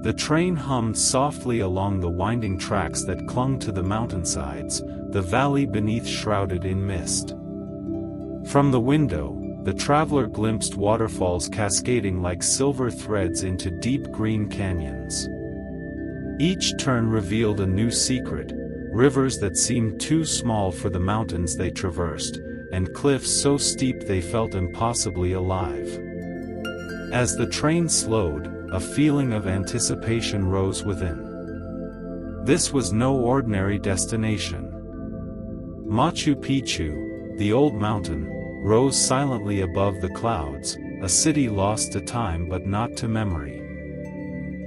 The train hummed softly along the winding tracks that clung to the mountainsides, the valley beneath shrouded in mist. From the window, the traveler glimpsed waterfalls cascading like silver threads into deep green canyons. Each turn revealed a new secret, rivers that seemed too small for the mountains they traversed, and cliffs so steep they felt impossibly alive. As the train slowed, a feeling of anticipation rose within. This was no ordinary destination. Machu Picchu, the old mountain, rose silently above the clouds, a city lost to time but not to memory.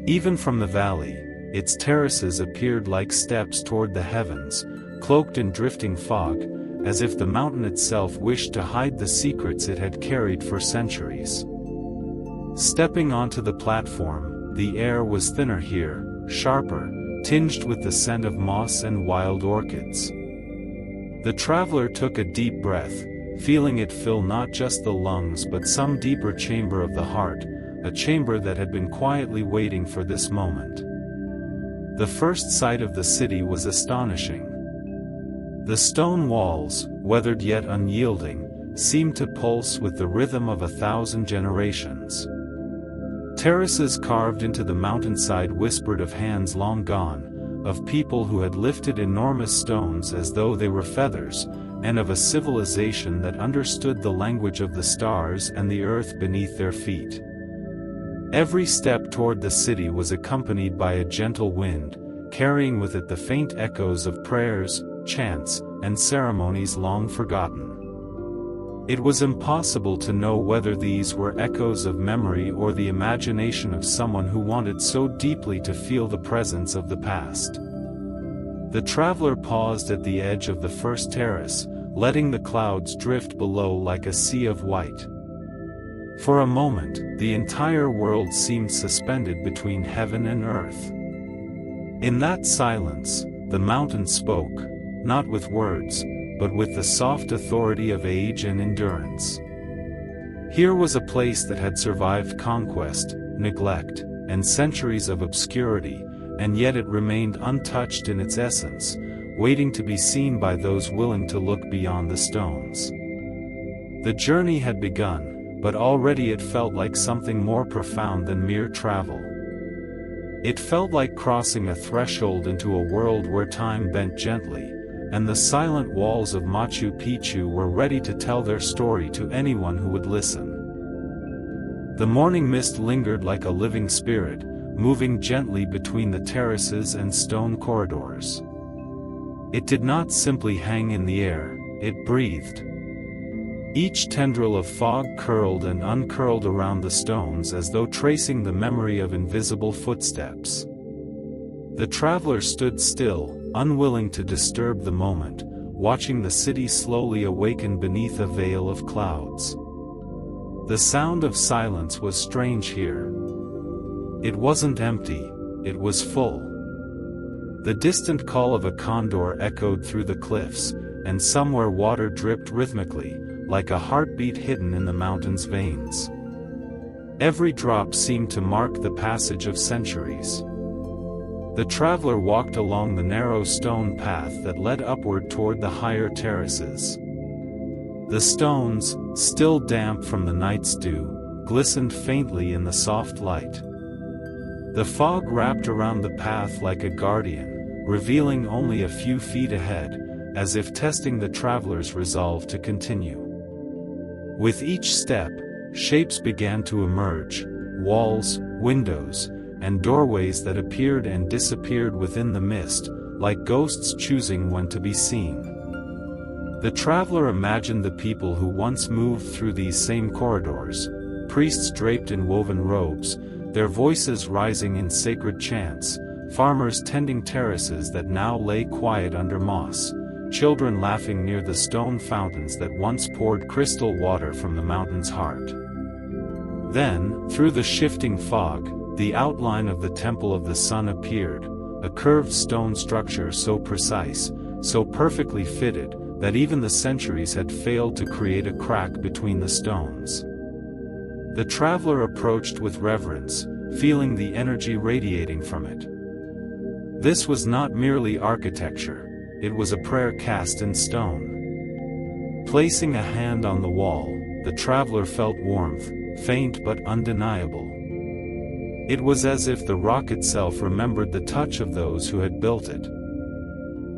Even from the valley, its terraces appeared like steps toward the heavens, cloaked in drifting fog, as if the mountain itself wished to hide the secrets it had carried for centuries. Stepping onto the platform, the air was thinner here, sharper, tinged with the scent of moss and wild orchids. The traveler took a deep breath, feeling it fill not just the lungs but some deeper chamber of the heart, a chamber that had been quietly waiting for this moment. The first sight of the city was astonishing. The stone walls, weathered yet unyielding, seemed to pulse with the rhythm of 1,000 generations. Terraces carved into the mountainside whispered of hands long gone, of people who had lifted enormous stones as though they were feathers, and of a civilization that understood the language of the stars and the earth beneath their feet. Every step toward the city was accompanied by a gentle wind, carrying with it the faint echoes of prayers, chants, and ceremonies long forgotten. It was impossible to know whether these were echoes of memory or the imagination of someone who wanted so deeply to feel the presence of the past. The traveler paused at the edge of the first terrace, letting the clouds drift below like a sea of white. For a moment, the entire world seemed suspended between heaven and earth. In that silence, the mountain spoke, not with words, but with the soft authority of age and endurance. Here was a place that had survived conquest, neglect, and centuries of obscurity, and yet it remained untouched in its essence, waiting to be seen by those willing to look beyond the stones. The journey had begun, but already it felt like something more profound than mere travel. It felt like crossing a threshold into a world where time bent gently, and the silent walls of Machu Picchu were ready to tell their story to anyone who would listen. The morning mist lingered like a living spirit, moving gently between the terraces and stone corridors. It did not simply hang in the air, it breathed. Each tendril of fog curled and uncurled around the stones as though tracing the memory of invisible footsteps. The traveler stood still, unwilling to disturb the moment, watching the city slowly awaken beneath a veil of clouds. The sound of silence was strange here. It wasn't empty, it was full. The distant call of a condor echoed through the cliffs, and somewhere water dripped rhythmically, like a heartbeat hidden in the mountain's veins. Every drop seemed to mark the passage of centuries. The traveler walked along the narrow stone path that led upward toward the higher terraces. The stones, still damp from the night's dew, glistened faintly in the soft light. The fog wrapped around the path like a guardian, revealing only a few feet ahead, as if testing the traveler's resolve to continue. With each step, shapes began to emerge, walls, windows, and doorways that appeared and disappeared within the mist, like ghosts choosing when to be seen. The traveler imagined the people who once moved through these same corridors, priests draped in woven robes, their voices rising in sacred chants, farmers tending terraces that now lay quiet under moss, children laughing near the stone fountains that once poured crystal water from the mountain's heart. Then, through the shifting fog, the outline of the Temple of the Sun appeared, a curved stone structure so precise, so perfectly fitted, that even the centuries had failed to create a crack between the stones. The traveler approached with reverence, feeling the energy radiating from it. This was not merely architecture, it was a prayer cast in stone. Placing a hand on the wall, the traveler felt warmth, faint but undeniable. It was as if the rock itself remembered the touch of those who had built it.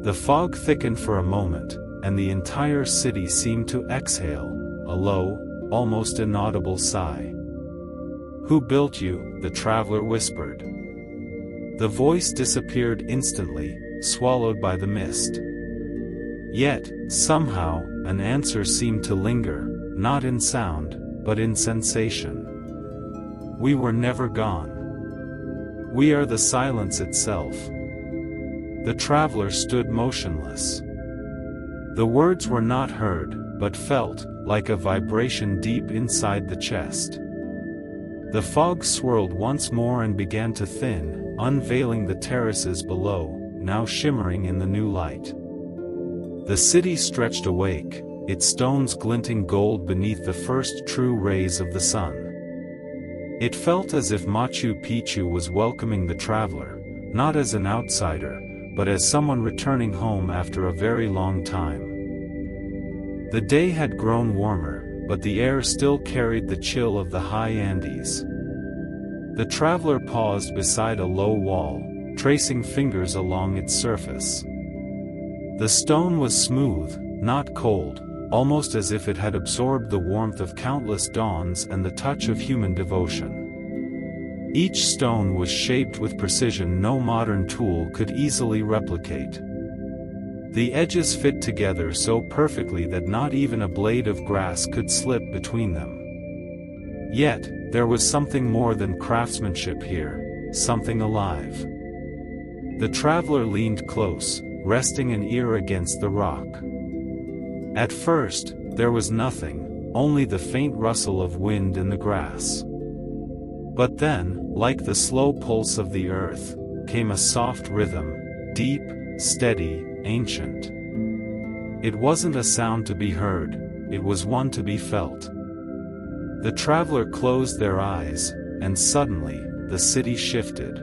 The fog thickened for a moment, and the entire city seemed to exhale, a low, almost inaudible sigh. "Who built you?" the traveler whispered. The voice disappeared instantly, swallowed by the mist. Yet, somehow, an answer seemed to linger, not in sound, but in sensation. "We were never gone. We are the silence itself." The traveler stood motionless. The words were not heard, but felt, like a vibration deep inside the chest. The fog swirled once more and began to thin, unveiling the terraces below, now shimmering in the new light. The city stretched awake, its stones glinting gold beneath the first true rays of the sun. It felt as if Machu Picchu was welcoming the traveler, not as an outsider, but as someone returning home after a very long time. The day had grown warmer, but the air still carried the chill of the high Andes. The traveler paused beside a low wall, tracing fingers along its surface. The stone was smooth, not cold, almost as if it had absorbed the warmth of countless dawns and the touch of human devotion. Each stone was shaped with precision no modern tool could easily replicate. The edges fit together so perfectly that not even a blade of grass could slip between them. Yet, there was something more than craftsmanship here, something alive. The traveler leaned close, resting an ear against the rock. At first, there was nothing, only the faint rustle of wind in the grass. But then, like the slow pulse of the earth, came a soft rhythm, deep, steady, ancient. It wasn't a sound to be heard, it was one to be felt. The traveler closed their eyes, and suddenly, the city shifted.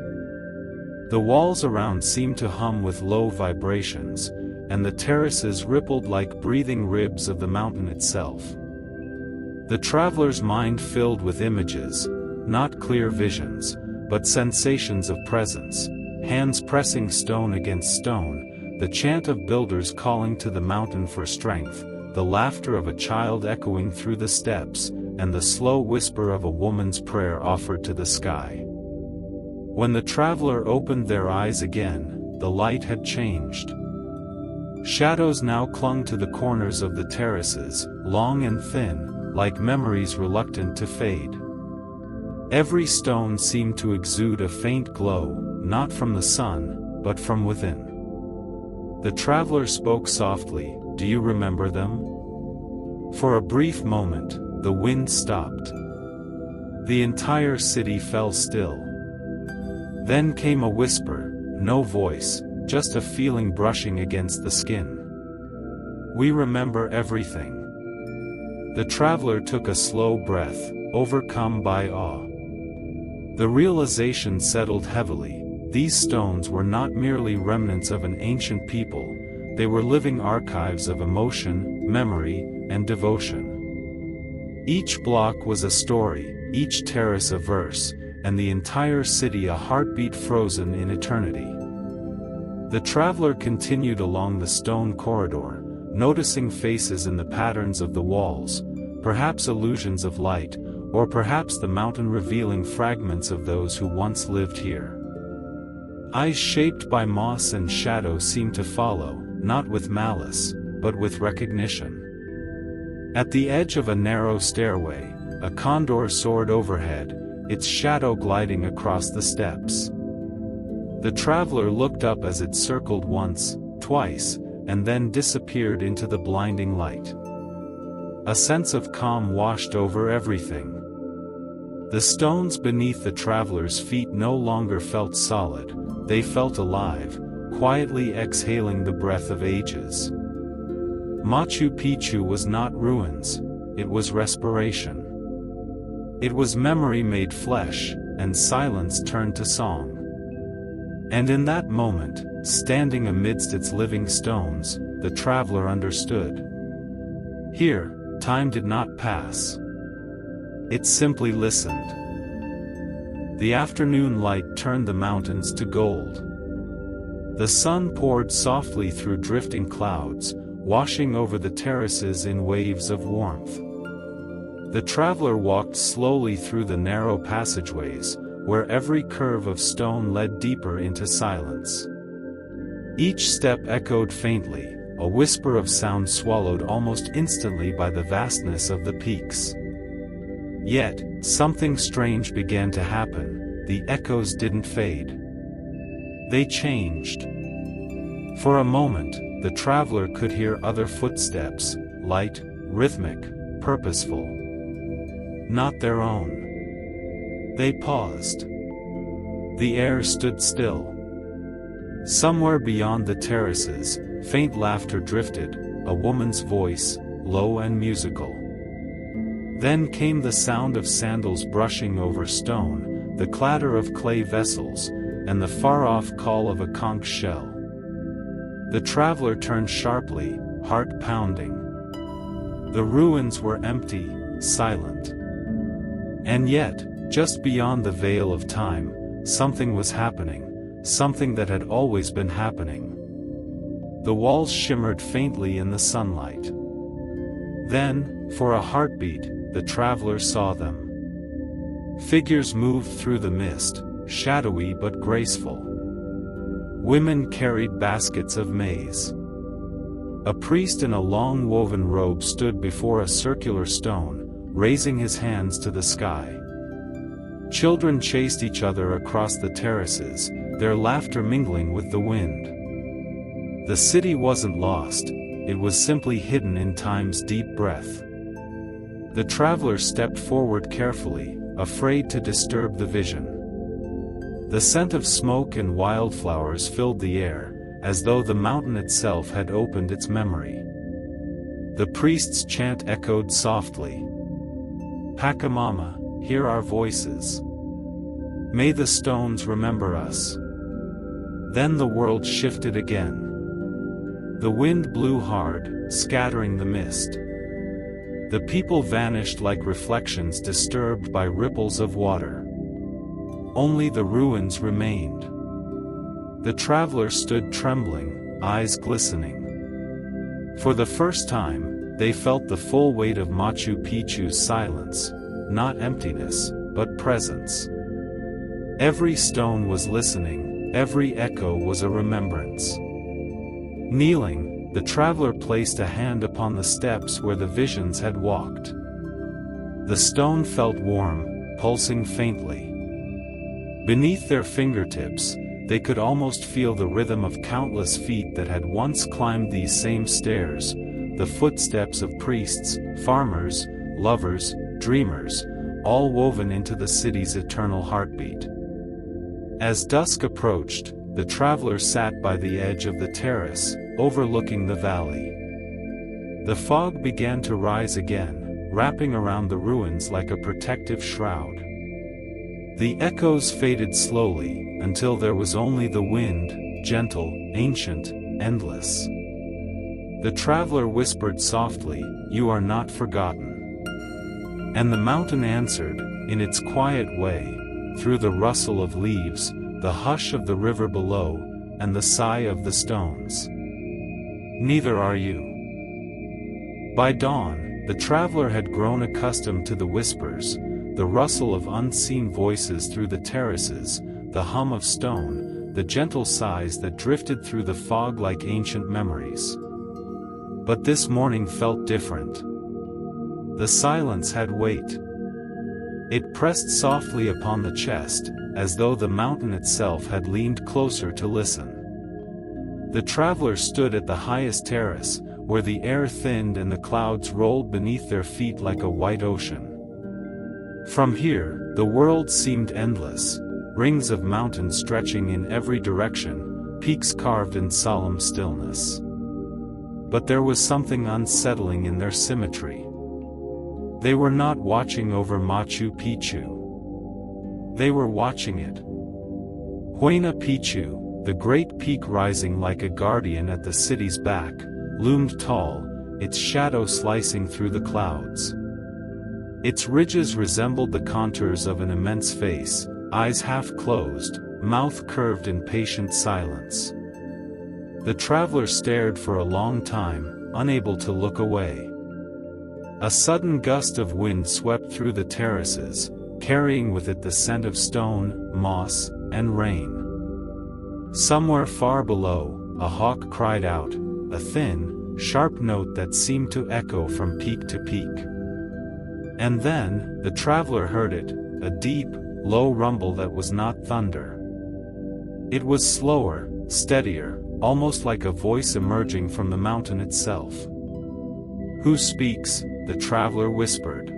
The walls around seemed to hum with low vibrations, and the terraces rippled like breathing ribs of the mountain itself. The traveler's mind filled with images, not clear visions, but sensations of presence, hands pressing stone against stone, the chant of builders calling to the mountain for strength, the laughter of a child echoing through the steps, and the slow whisper of a woman's prayer offered to the sky. When the traveler opened their eyes again, the light had changed. Shadows now clung to the corners of the terraces, long and thin, like memories reluctant to fade. Every stone seemed to exude a faint glow, not from the sun, but from within. The traveler spoke softly, "Do you remember them?" For a brief moment, the wind stopped. The entire city fell still. Then came a whisper, no voice, just a feeling brushing against the skin. "We remember everything." The traveler took a slow breath, overcome by awe. The realization settled heavily. These stones were not merely remnants of an ancient people, they were living archives of emotion, memory, and devotion. Each block was a story, each terrace a verse, and the entire city a heartbeat frozen in eternity. The traveler continued along the stone corridor, noticing faces in the patterns of the walls, perhaps illusions of light, or perhaps the mountain revealing fragments of those who once lived here. Eyes shaped by moss and shadow seemed to follow, not with malice, but with recognition. At the edge of a narrow stairway, a condor soared overhead, its shadow gliding across the steps. The traveler looked up as it circled once, twice, and then disappeared into the blinding light. A sense of calm washed over everything. The stones beneath the traveler's feet no longer felt solid, they felt alive, quietly exhaling the breath of ages. Machu Picchu was not ruins, it was respiration. It was memory made flesh, and silence turned to song. And in that moment, standing amidst its living stones, the traveler understood. Here, time did not pass. It simply listened. The afternoon light turned the mountains to gold. The sun poured softly through drifting clouds, washing over the terraces in waves of warmth. The traveler walked slowly through the narrow passageways, where every curve of stone led deeper into silence. Each step echoed faintly, a whisper of sound swallowed almost instantly by the vastness of the peaks. Yet, something strange began to happen. The echoes didn't fade. They changed. For a moment, the traveler could hear other footsteps, light, rhythmic, purposeful. Not their own. They paused. The air stood still. Somewhere beyond the terraces, faint laughter drifted, a woman's voice, low and musical. Then came the sound of sandals brushing over stone, the clatter of clay vessels, and the far-off call of a conch shell. The traveler turned sharply, heart pounding. The ruins were empty, silent. And yet, just beyond the veil of time, something was happening, something that had always been happening. The walls shimmered faintly in the sunlight. Then, for a heartbeat, the traveler saw them. Figures moved through the mist, shadowy but graceful. Women carried baskets of maize. A priest in a long woven robe stood before a circular stone, raising his hands to the sky. Children chased each other across the terraces, their laughter mingling with the wind. The city wasn't lost, it was simply hidden in time's deep breath. The traveler stepped forward carefully, afraid to disturb the vision. The scent of smoke and wildflowers filled the air, as though the mountain itself had opened its memory. The priest's chant echoed softly. Pachamama, hear our voices. May the stones remember us. Then the world shifted again. The wind blew hard, scattering the mist. The people vanished like reflections disturbed by ripples of water. Only the ruins remained. The traveler stood trembling, eyes glistening. For the first time, they felt the full weight of Machu Picchu's silence, not emptiness, but presence. Every stone was listening, every echo was a remembrance. Kneeling, the traveler placed a hand upon the steps where the visions had walked. The stone felt warm, pulsing faintly. Beneath their fingertips, they could almost feel the rhythm of countless feet that had once climbed these same stairs, the footsteps of priests, farmers, lovers, dreamers, all woven into the city's eternal heartbeat. As dusk approached, the traveler sat by the edge of the terrace, overlooking the valley. The fog began to rise again, wrapping around the ruins like a protective shroud. The echoes faded slowly, until there was only the wind, gentle, ancient, endless. The traveler whispered softly, "You are not forgotten." And the mountain answered, in its quiet way, through the rustle of leaves, the hush of the river below, and the sigh of the stones. Neither are you. By dawn, the traveler had grown accustomed to the whispers, the rustle of unseen voices through the terraces, the hum of stone, the gentle sighs that drifted through the fog like ancient memories. But this morning felt different. The silence had weight. It pressed softly upon the chest, as though the mountain itself had leaned closer to listen. The traveler stood at the highest terrace, where the air thinned and the clouds rolled beneath their feet like a white ocean. From here, the world seemed endless, rings of mountains stretching in every direction, peaks carved in solemn stillness. But there was something unsettling in their symmetry. They were not watching over Machu Picchu. They were watching it. Picchu, the great peak rising like a guardian at the city's back, loomed tall, its shadow slicing through the clouds. Its ridges resembled the contours of an immense face, eyes half closed, mouth curved in patient silence. The traveler stared for a long time, unable to look away. A sudden gust of wind swept through the terraces, carrying with it the scent of stone, moss, and rain. Somewhere far below, a hawk cried out, a thin, sharp note that seemed to echo from peak to peak. And then, the traveler heard it, a deep, low rumble that was not thunder. It was slower, steadier, almost like a voice emerging from the mountain itself. "Who speaks?" the traveler whispered.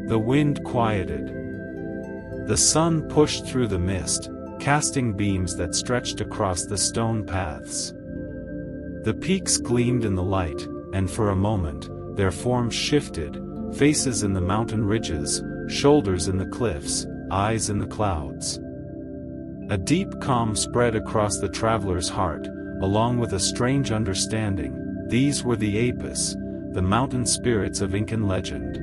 The wind quieted. The sun pushed through the mist, casting beams that stretched across the stone paths. The peaks gleamed in the light, and for a moment, their forms shifted, faces in the mountain ridges, shoulders in the cliffs, eyes in the clouds. A deep calm spread across the traveler's heart, along with a strange understanding. These were the Apis, the mountain spirits of Incan legend.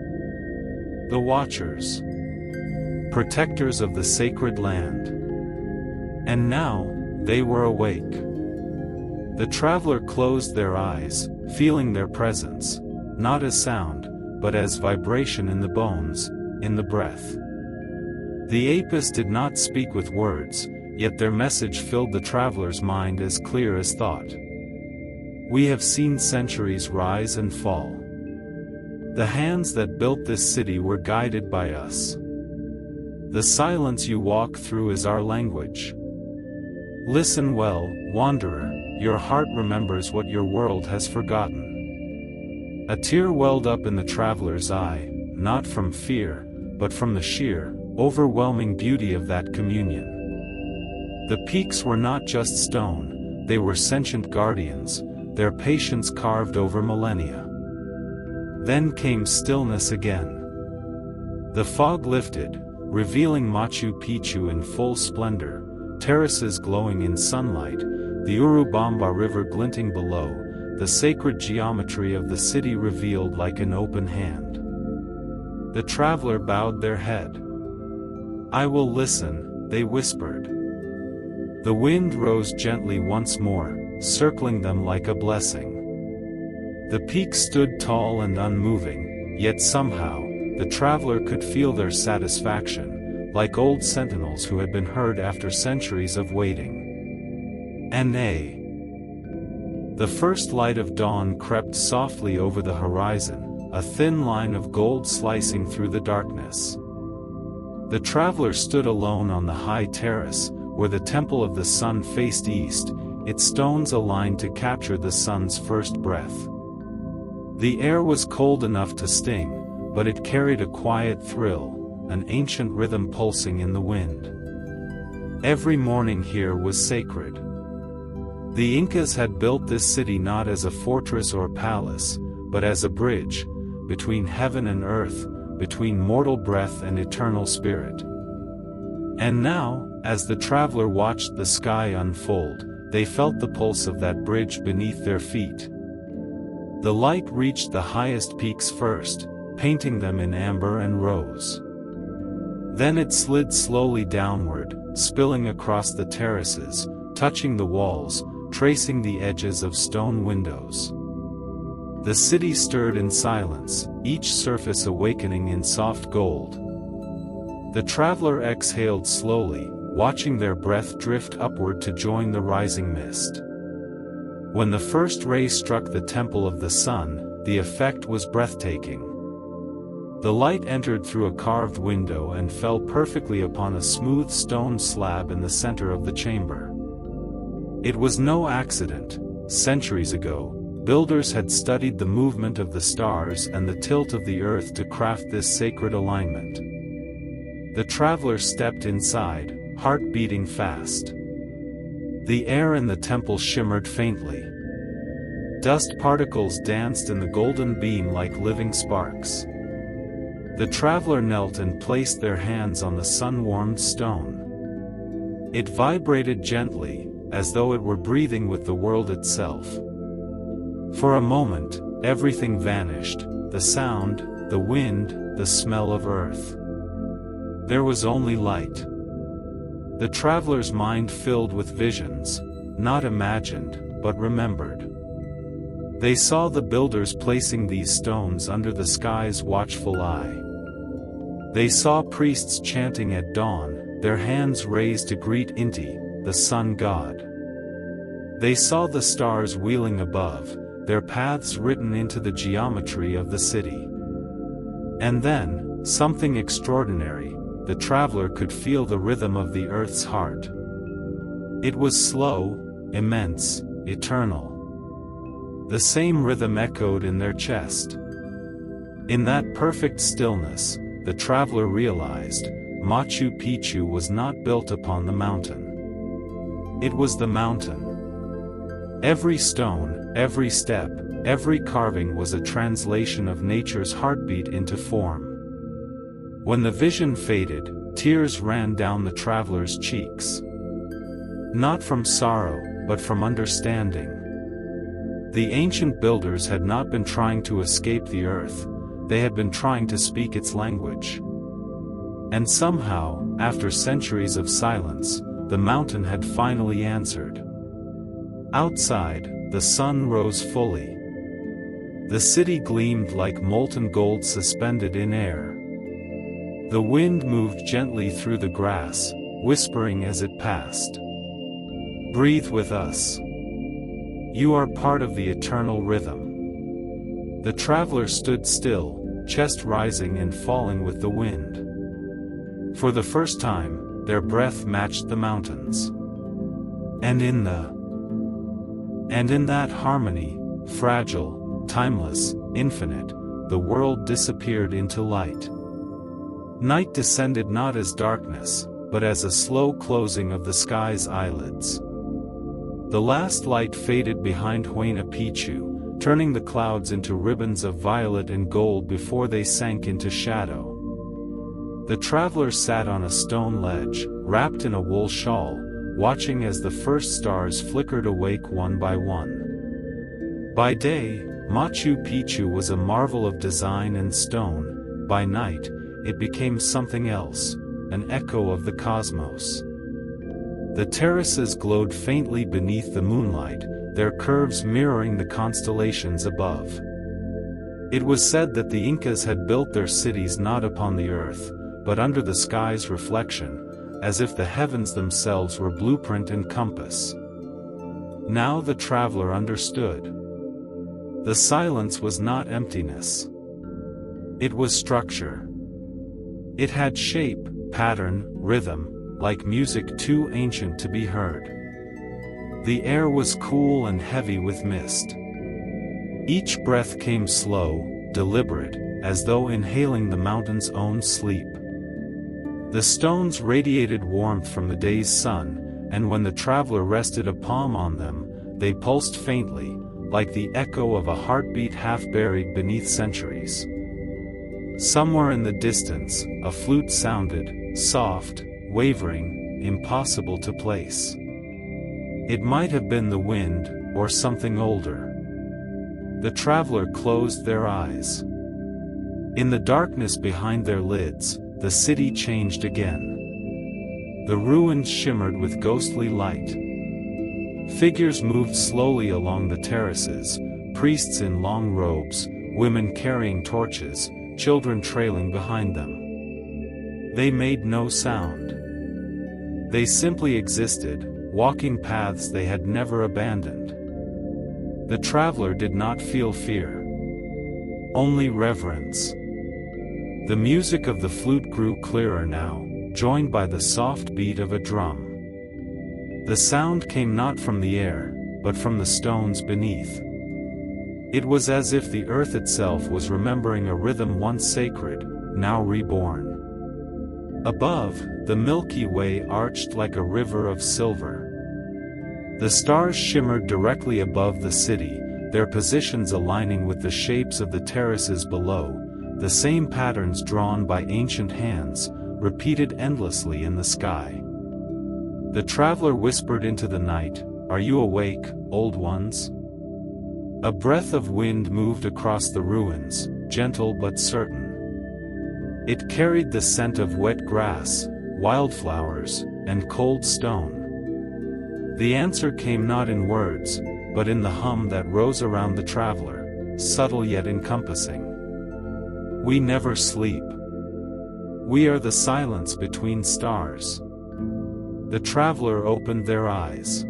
The Watchers. Protectors of the sacred land. And now, they were awake. The traveler closed their eyes, feeling their presence, not as sound, but as vibration in the bones, in the breath. The Apis did not speak with words, yet their message filled the traveler's mind as clear as thought. We have seen centuries rise and fall. The hands that built this city were guided by us. The silence you walk through is our language. Listen well, wanderer, your heart remembers what your world has forgotten. A tear welled up in the traveler's eye, not from fear, but from the sheer, overwhelming beauty of that communion. The peaks were not just stone, they were sentient guardians, their patience carved over millennia. Then came stillness again. The fog lifted, revealing Machu Picchu in full splendor, terraces glowing in sunlight, the Urubamba River glinting below, the sacred geometry of the city revealed like an open hand. The traveler bowed their head. I will listen, they whispered. The wind rose gently once more, circling them like a blessing. The peaks stood tall and unmoving, yet somehow, the traveler could feel their satisfaction, like old sentinels who had been heard after centuries of waiting. And the first light of dawn crept softly over the horizon, a thin line of gold slicing through the darkness. The traveler stood alone on the high terrace, where the temple of the sun faced east, its stones aligned to capture the sun's first breath. The air was cold enough to sting, but it carried a quiet thrill, an ancient rhythm pulsing in the wind. Every morning here was sacred. The Incas had built this city not as a fortress or palace, but as a bridge, between heaven and earth, between mortal breath and eternal spirit. And now, as the traveler watched the sky unfold, they felt the pulse of that bridge beneath their feet. The light reached the highest peaks first, painting them in amber and rose. Then it slid slowly downward, spilling across the terraces, touching the walls, tracing the edges of stone windows. The city stirred in silence, each surface awakening in soft gold. The traveler exhaled slowly, watching their breath drift upward to join the rising mist. When the first ray struck the temple of the sun, the effect was breathtaking. The light entered through a carved window and fell perfectly upon a smooth stone slab in the center of the chamber. It was no accident. Centuries ago, builders had studied the movement of the stars and the tilt of the earth to craft this sacred alignment. The traveler stepped inside, heart beating fast. The air in the temple shimmered faintly. Dust particles danced in the golden beam like living sparks. The traveler knelt and placed their hands on the sun-warmed stone. It vibrated gently, as though it were breathing with the world itself. For a moment, everything vanished, the sound, the wind, the smell of earth. There was only light. The traveler's mind filled with visions, not imagined, but remembered. They saw the builders placing these stones under the sky's watchful eye. They saw priests chanting at dawn, their hands raised to greet Inti, the sun god. They saw the stars wheeling above, their paths written into the geometry of the city. And then, something extraordinary, the traveler could feel the rhythm of the earth's heart. It was slow, immense, eternal. The same rhythm echoed in their chest. In that perfect stillness, the traveler realized, Machu Picchu was not built upon the mountain. It was the mountain. Every stone, every step, every carving was a translation of nature's heartbeat into form. When the vision faded, tears ran down the traveler's cheeks. Not from sorrow, but from understanding. The ancient builders had not been trying to escape the earth, they had been trying to speak its language. And somehow, after centuries of silence, the mountain had finally answered. Outside, the sun rose fully. The city gleamed like molten gold suspended in air. The wind moved gently through the grass, whispering as it passed. Breathe with us. You are part of the eternal rhythm. The traveler stood still, chest rising and falling with the wind. For the first time, their breath matched the mountains. And in that harmony, fragile, timeless, infinite, the world disappeared into light. Night descended not as darkness, but as a slow closing of the sky's eyelids. The last light faded behind Huayna Picchu, turning the clouds into ribbons of violet and gold before they sank into shadow. The traveler sat on a stone ledge, wrapped in a wool shawl, watching as the first stars flickered awake one by one. By day, Machu Picchu was a marvel of design and stone. By night, it became something else, an echo of the cosmos. The terraces glowed faintly beneath the moonlight, their curves mirroring the constellations above. It was said that the Incas had built their cities not upon the earth, but under the sky's reflection, as if the heavens themselves were blueprint and compass. Now the traveler understood. The silence was not emptiness. It was structure. It had shape, pattern, rhythm, like music too ancient to be heard. The air was cool and heavy with mist. Each breath came slow, deliberate, as though inhaling the mountain's own sleep. The stones radiated warmth from the day's sun, and when the traveler rested a palm on them, they pulsed faintly, like the echo of a heartbeat half buried beneath centuries. Somewhere in the distance, a flute sounded, soft, wavering, impossible to place. It might have been the wind, or something older. The traveler closed their eyes. In the darkness behind their lids, the city changed again. The ruins shimmered with ghostly light. Figures moved slowly along the terraces, priests in long robes, women carrying torches, children trailing behind them. They made no sound. They simply existed, walking paths they had never abandoned. The traveler did not feel fear. Only reverence. The music of the flute grew clearer now, joined by the soft beat of a drum. The sound came not from the air, but from the stones beneath. It was as if the earth itself was remembering a rhythm once sacred, now reborn. Above, the Milky Way arched like a river of silver. The stars shimmered directly above the city, their positions aligning with the shapes of the terraces below. the same patterns drawn by ancient hands, repeated endlessly in the sky. The traveler whispered into the night, "Are you awake, old ones?" A breath of wind moved across the ruins, gentle but certain. It carried the scent of wet grass, wildflowers, and cold stone. The answer came not in words, but in the hum that rose around the traveler, subtle yet encompassing. We never sleep. We are the silence between stars. The traveler opened their eyes.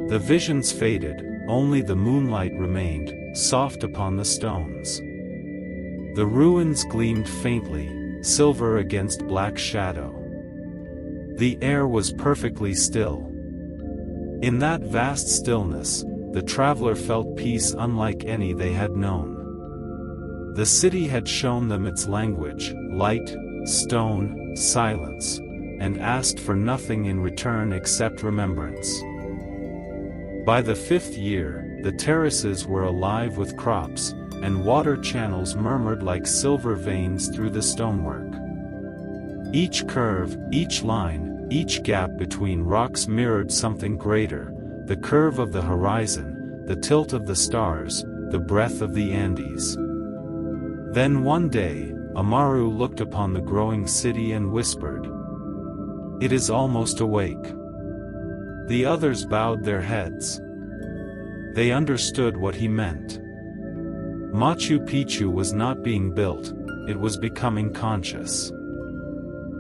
The visions faded, only the moonlight remained, soft upon the stones. The ruins gleamed faintly, silver against black shadow. The air was perfectly still. In that vast stillness, the traveler felt peace unlike any they had known. The city had shown them its language, light, stone, silence, and asked for nothing in return except remembrance. By the 5th year, the terraces were alive with crops, and water channels murmured like silver veins through the stonework. Each curve, each line, each gap between rocks mirrored something greater, the curve of the horizon, the tilt of the stars, the breath of the Andes. Then one day, Amaru looked upon the growing city and whispered, "It is almost awake." The others bowed their heads. They understood what he meant. Machu Picchu was not being built, it was becoming conscious.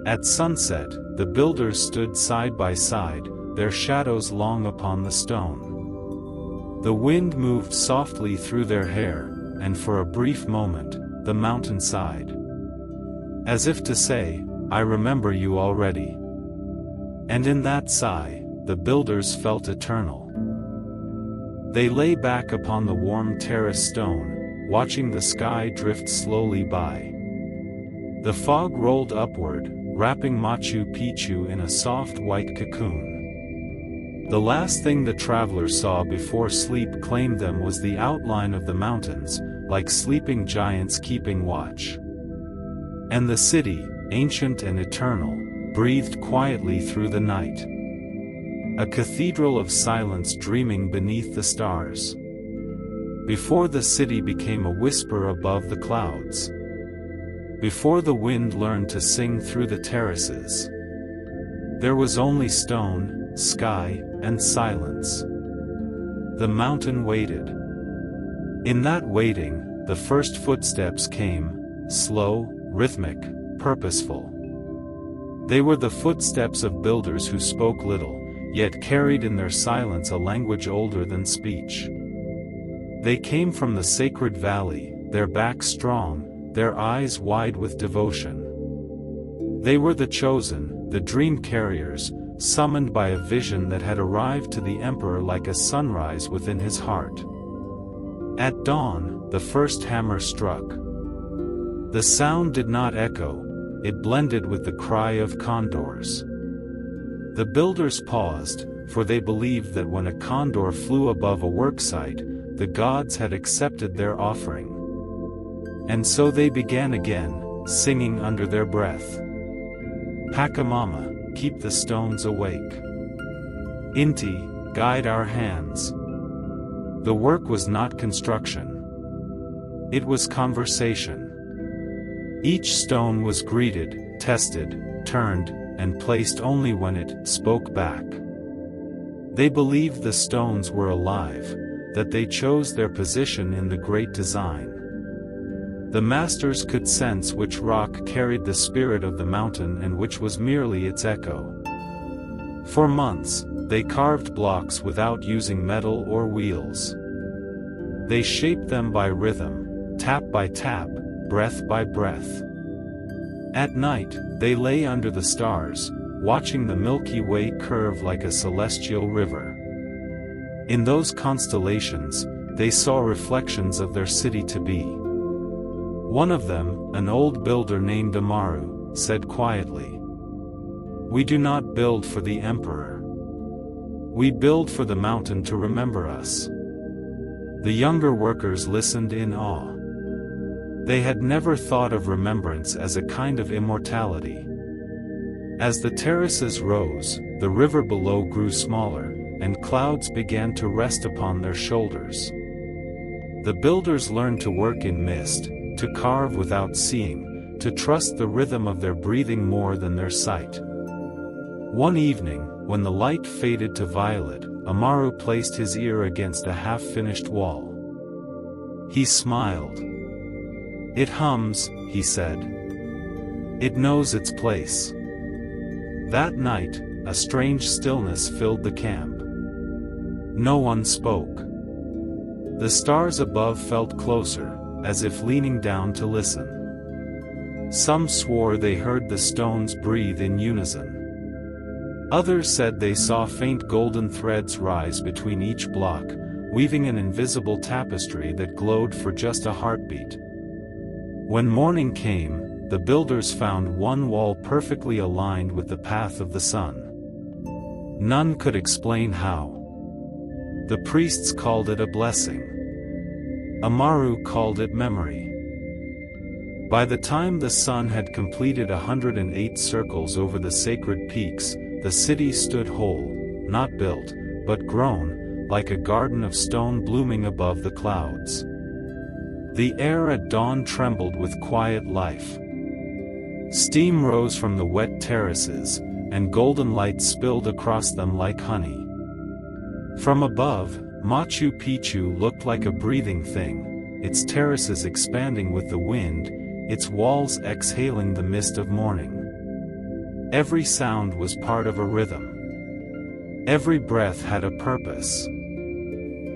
At sunset, the builders stood side by side, their shadows long upon the stone. The wind moved softly through their hair, and for a brief moment, the mountain sighed. As if to say, "I remember you already." And in that sigh, the builders felt eternal. They lay back upon the warm terrace stone, watching the sky drift slowly by. The fog rolled upward, wrapping Machu Picchu in a soft white cocoon. The last thing the traveler saw before sleep claimed them was the outline of the mountains, like sleeping giants keeping watch. And the city, ancient and eternal, breathed quietly through the night. A cathedral of silence dreaming beneath the stars. Before the city became a whisper above the clouds. Before the wind learned to sing through the terraces. There was only stone, sky, and silence. The mountain waited. In that waiting, the first footsteps came, slow, rhythmic, purposeful. They were the footsteps of builders who spoke little, yet carried in their silence a language older than speech. They came from the sacred valley, their backs strong, their eyes wide with devotion. They were the chosen, the dream carriers, summoned by a vision that had arrived to the emperor like a sunrise within his heart. At dawn, the first hammer struck. The sound did not echo, it blended with the cry of condors. The builders paused, for they believed that when a condor flew above a worksite, the gods had accepted their offering. And so they began again, singing under their breath. Pachamama, keep the stones awake. Inti, guide our hands. The work was not construction. It was conversation. Each stone was greeted, tested, turned, and placed only when it spoke back. They believed the stones were alive, that they chose their position in the great design. The masters could sense which rock carried the spirit of the mountain and which was merely its echo. For months, they carved blocks without using metal or wheels. They shaped them by rhythm, tap by tap, breath by breath. At night, they lay under the stars, watching the Milky Way curve like a celestial river. In those constellations, they saw reflections of their city to be. One of them, an old builder named Amaru, said quietly, "We do not build for the emperor. We build for the mountain to remember us." The younger workers listened in awe. They had never thought of remembrance as a kind of immortality. As the terraces rose, the river below grew smaller, and clouds began to rest upon their shoulders. The builders learned to work in mist, to carve without seeing, to trust the rhythm of their breathing more than their sight. One evening, when the light faded to violet, Amaru placed his ear against a half-finished wall. He smiled. "It hums," he said. "It knows its place." That night, a strange stillness filled the camp. No one spoke. The stars above felt closer, as if leaning down to listen. Some swore they heard the stones breathe in unison. Others said they saw faint golden threads rise between each block, weaving an invisible tapestry that glowed for just a heartbeat. When morning came, the builders found one wall perfectly aligned with the path of the sun. None could explain how. The priests called it a blessing. Amaru called it memory. By the time the sun had completed 108 circles over the sacred peaks, the city stood whole, not built, but grown, like a garden of stone blooming above the clouds. The air at dawn trembled with quiet life. Steam rose from the wet terraces, and golden light spilled across them like honey. From above, Machu Picchu looked like a breathing thing, its terraces expanding with the wind, its walls exhaling the mist of morning. Every sound was part of a rhythm. Every breath had a purpose.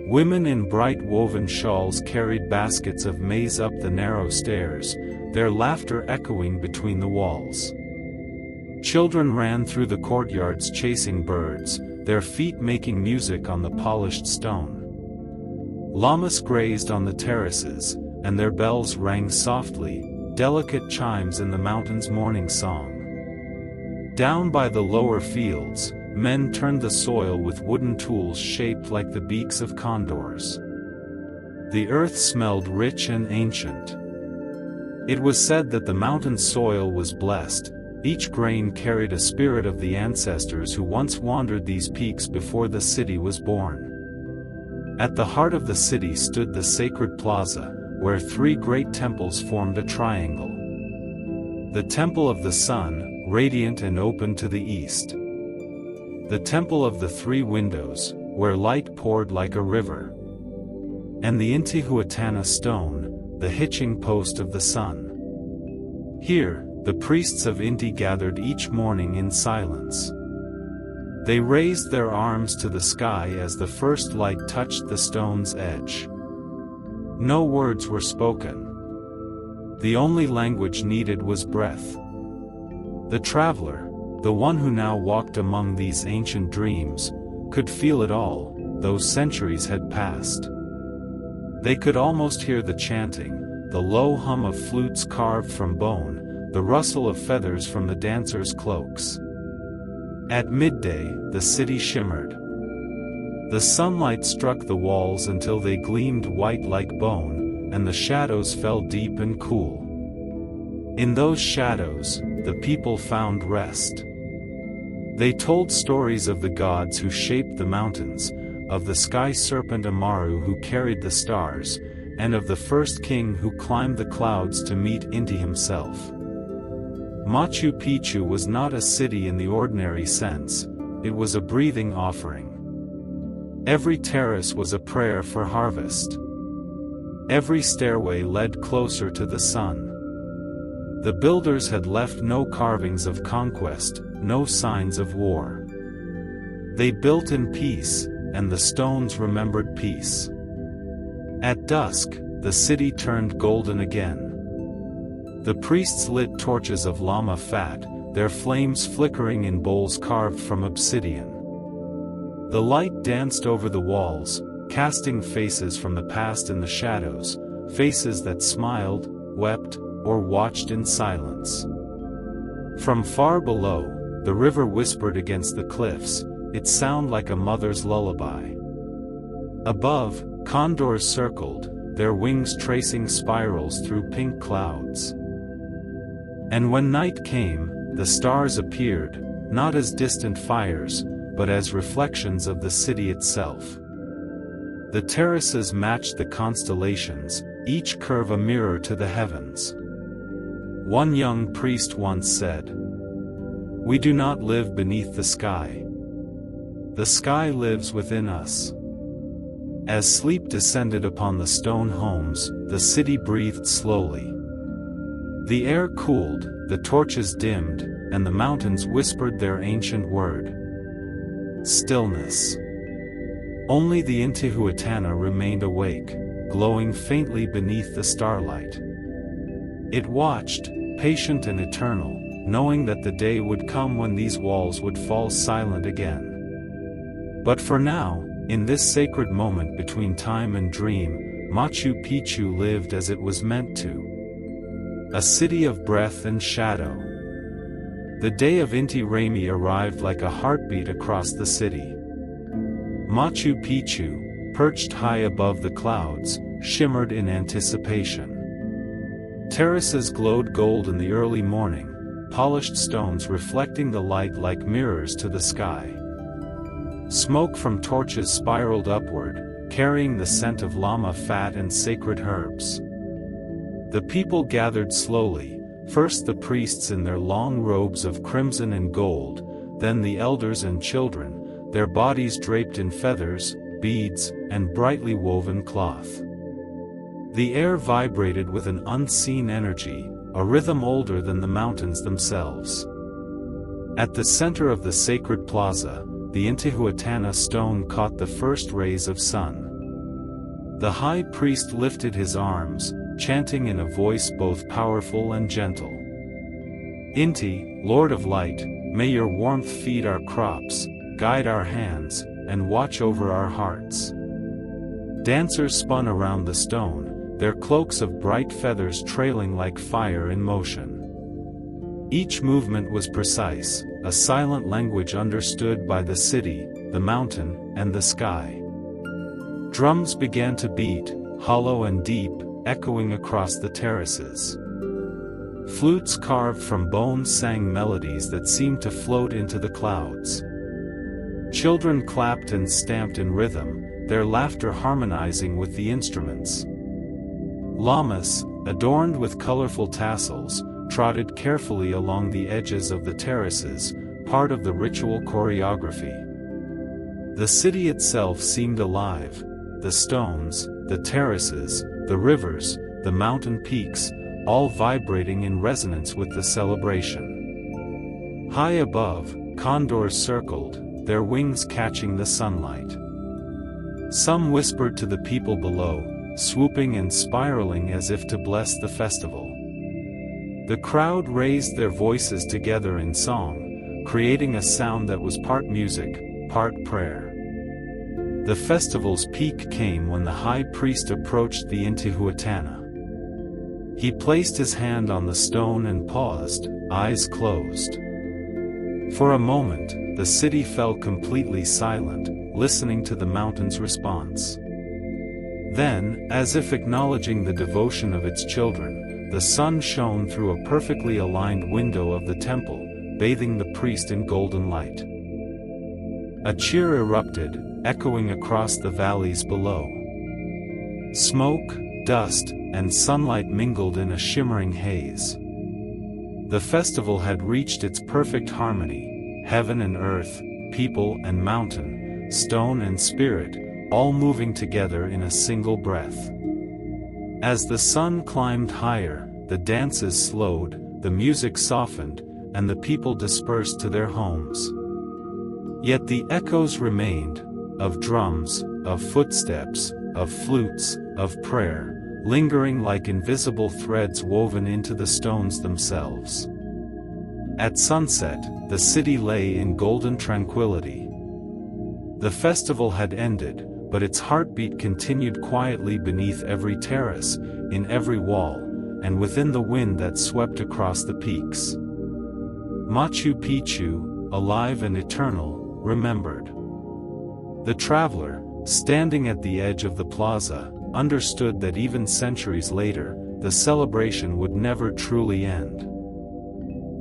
Women in bright woven shawls carried baskets of maize up the narrow stairs, their laughter echoing between the walls. Children ran through the courtyards chasing birds, their feet making music on the polished stone. Llamas grazed on the terraces, and their bells rang softly, delicate chimes in the mountain's morning song. Down by the lower fields, men turned the soil with wooden tools shaped like the beaks of condors. The earth smelled rich and ancient. It was said that the mountain soil was blessed. Each grain carried a spirit of the ancestors who once wandered these peaks before the city was born. At the heart of the city stood the sacred plaza, where three great temples formed a triangle. The Temple of the Sun, radiant and open to the east. The Temple of the Three Windows, where light poured like a river. And the Intihuatana Stone, the hitching post of the sun. Here, the priests of Inti gathered each morning in silence. They raised their arms to the sky as the first light touched the stone's edge. No words were spoken. The only language needed was breath. The traveler, the one who now walked among these ancient dreams, could feel it all, though centuries had passed. They could almost hear the chanting, the low hum of flutes carved from bone, the rustle of feathers from the dancers' cloaks. At midday, the city shimmered. The sunlight struck the walls until they gleamed white like bone, and the shadows fell deep and cool. In those shadows, the people found rest. They told stories of the gods who shaped the mountains, of the sky serpent Amaru who carried the stars, and of the first king who climbed the clouds to meet Inti himself. Machu Picchu was not a city in the ordinary sense, it was a breathing offering. Every terrace was a prayer for harvest. Every stairway led closer to the sun. The builders had left no carvings of conquest, no signs of war. They built in peace, and the stones remembered peace. At dusk, the city turned golden again. The priests lit torches of llama fat, their flames flickering in bowls carved from obsidian. The light danced over the walls, casting faces from the past in the shadows, faces that smiled, wept, or watched in silence. From far below, the river whispered against the cliffs, its sound like a mother's lullaby. Above, condors circled, their wings tracing spirals through pink clouds. And when night came, the stars appeared, not as distant fires, but as reflections of the city itself. The terraces matched the constellations, each curve a mirror to the heavens. One young priest once said, "We do not live beneath the sky. The sky lives within us." As sleep descended upon the stone homes, the city breathed slowly. The air cooled, the torches dimmed, and the mountains whispered their ancient word. Stillness. Only the Intihuatana remained awake, glowing faintly beneath the starlight. It watched, patient and eternal, knowing that the day would come when these walls would fall silent again. But for now, in this sacred moment between time and dream, Machu Picchu lived as it was meant to. A city of breath and shadow. The day of Inti Raymi arrived like a heartbeat across the city. Machu Picchu, perched high above the clouds, shimmered in anticipation. Terraces glowed gold in the early morning, polished stones reflecting the light like mirrors to the sky. Smoke from torches spiraled upward, carrying the scent of llama fat and sacred herbs. The people gathered slowly, first the priests in their long robes of crimson and gold, then the elders and children, their bodies draped in feathers, beads, and brightly woven cloth. The air vibrated with an unseen energy, a rhythm older than the mountains themselves. At the center of the sacred plaza, the Intihuatana stone caught the first rays of sun. The high priest lifted his arms, chanting in a voice both powerful and gentle. "Inti, Lord of Light, may your warmth feed our crops, guide our hands, and watch over our hearts." Dancers spun around the stone, their cloaks of bright feathers trailing like fire in motion. Each movement was precise, a silent language understood by the city, the mountain, and the sky. Drums began to beat, hollow and deep, echoing across the terraces. Flutes carved from bones sang melodies that seemed to float into the clouds. Children clapped and stamped in rhythm, their laughter harmonizing with the instruments. Llamas, adorned with colorful tassels, trotted carefully along the edges of the terraces, part of the ritual choreography. The city itself seemed alive, the stones, the terraces, the rivers, the mountain peaks, all vibrating in resonance with the celebration. High above, condors circled, their wings catching the sunlight. Some whispered to the people below, swooping and spiraling as if to bless the festival. The crowd raised their voices together in song, creating a sound that was part music, part prayer. The festival's peak came when the high priest approached the Intihuatana. He placed his hand on the stone and paused, eyes closed. For a moment, the city fell completely silent, listening to the mountain's response. Then, as if acknowledging the devotion of its children, the sun shone through a perfectly aligned window of the temple, bathing the priest in golden light. A cheer erupted, echoing across the valleys below. Smoke, dust, and sunlight mingled in a shimmering haze. The festival had reached its perfect harmony, heaven and earth, people and mountain, stone and spirit, all moving together in a single breath. As the sun climbed higher, the dances slowed, the music softened, and the people dispersed to their homes. Yet the echoes remained, of drums, of footsteps, of flutes, of prayer, lingering like invisible threads woven into the stones themselves. At sunset, the city lay in golden tranquility. The festival had ended, but its heartbeat continued quietly beneath every terrace, in every wall, and within the wind that swept across the peaks. Machu Picchu, alive and eternal, remembered. The traveler, standing at the edge of the plaza, understood that even centuries later, the celebration would never truly end.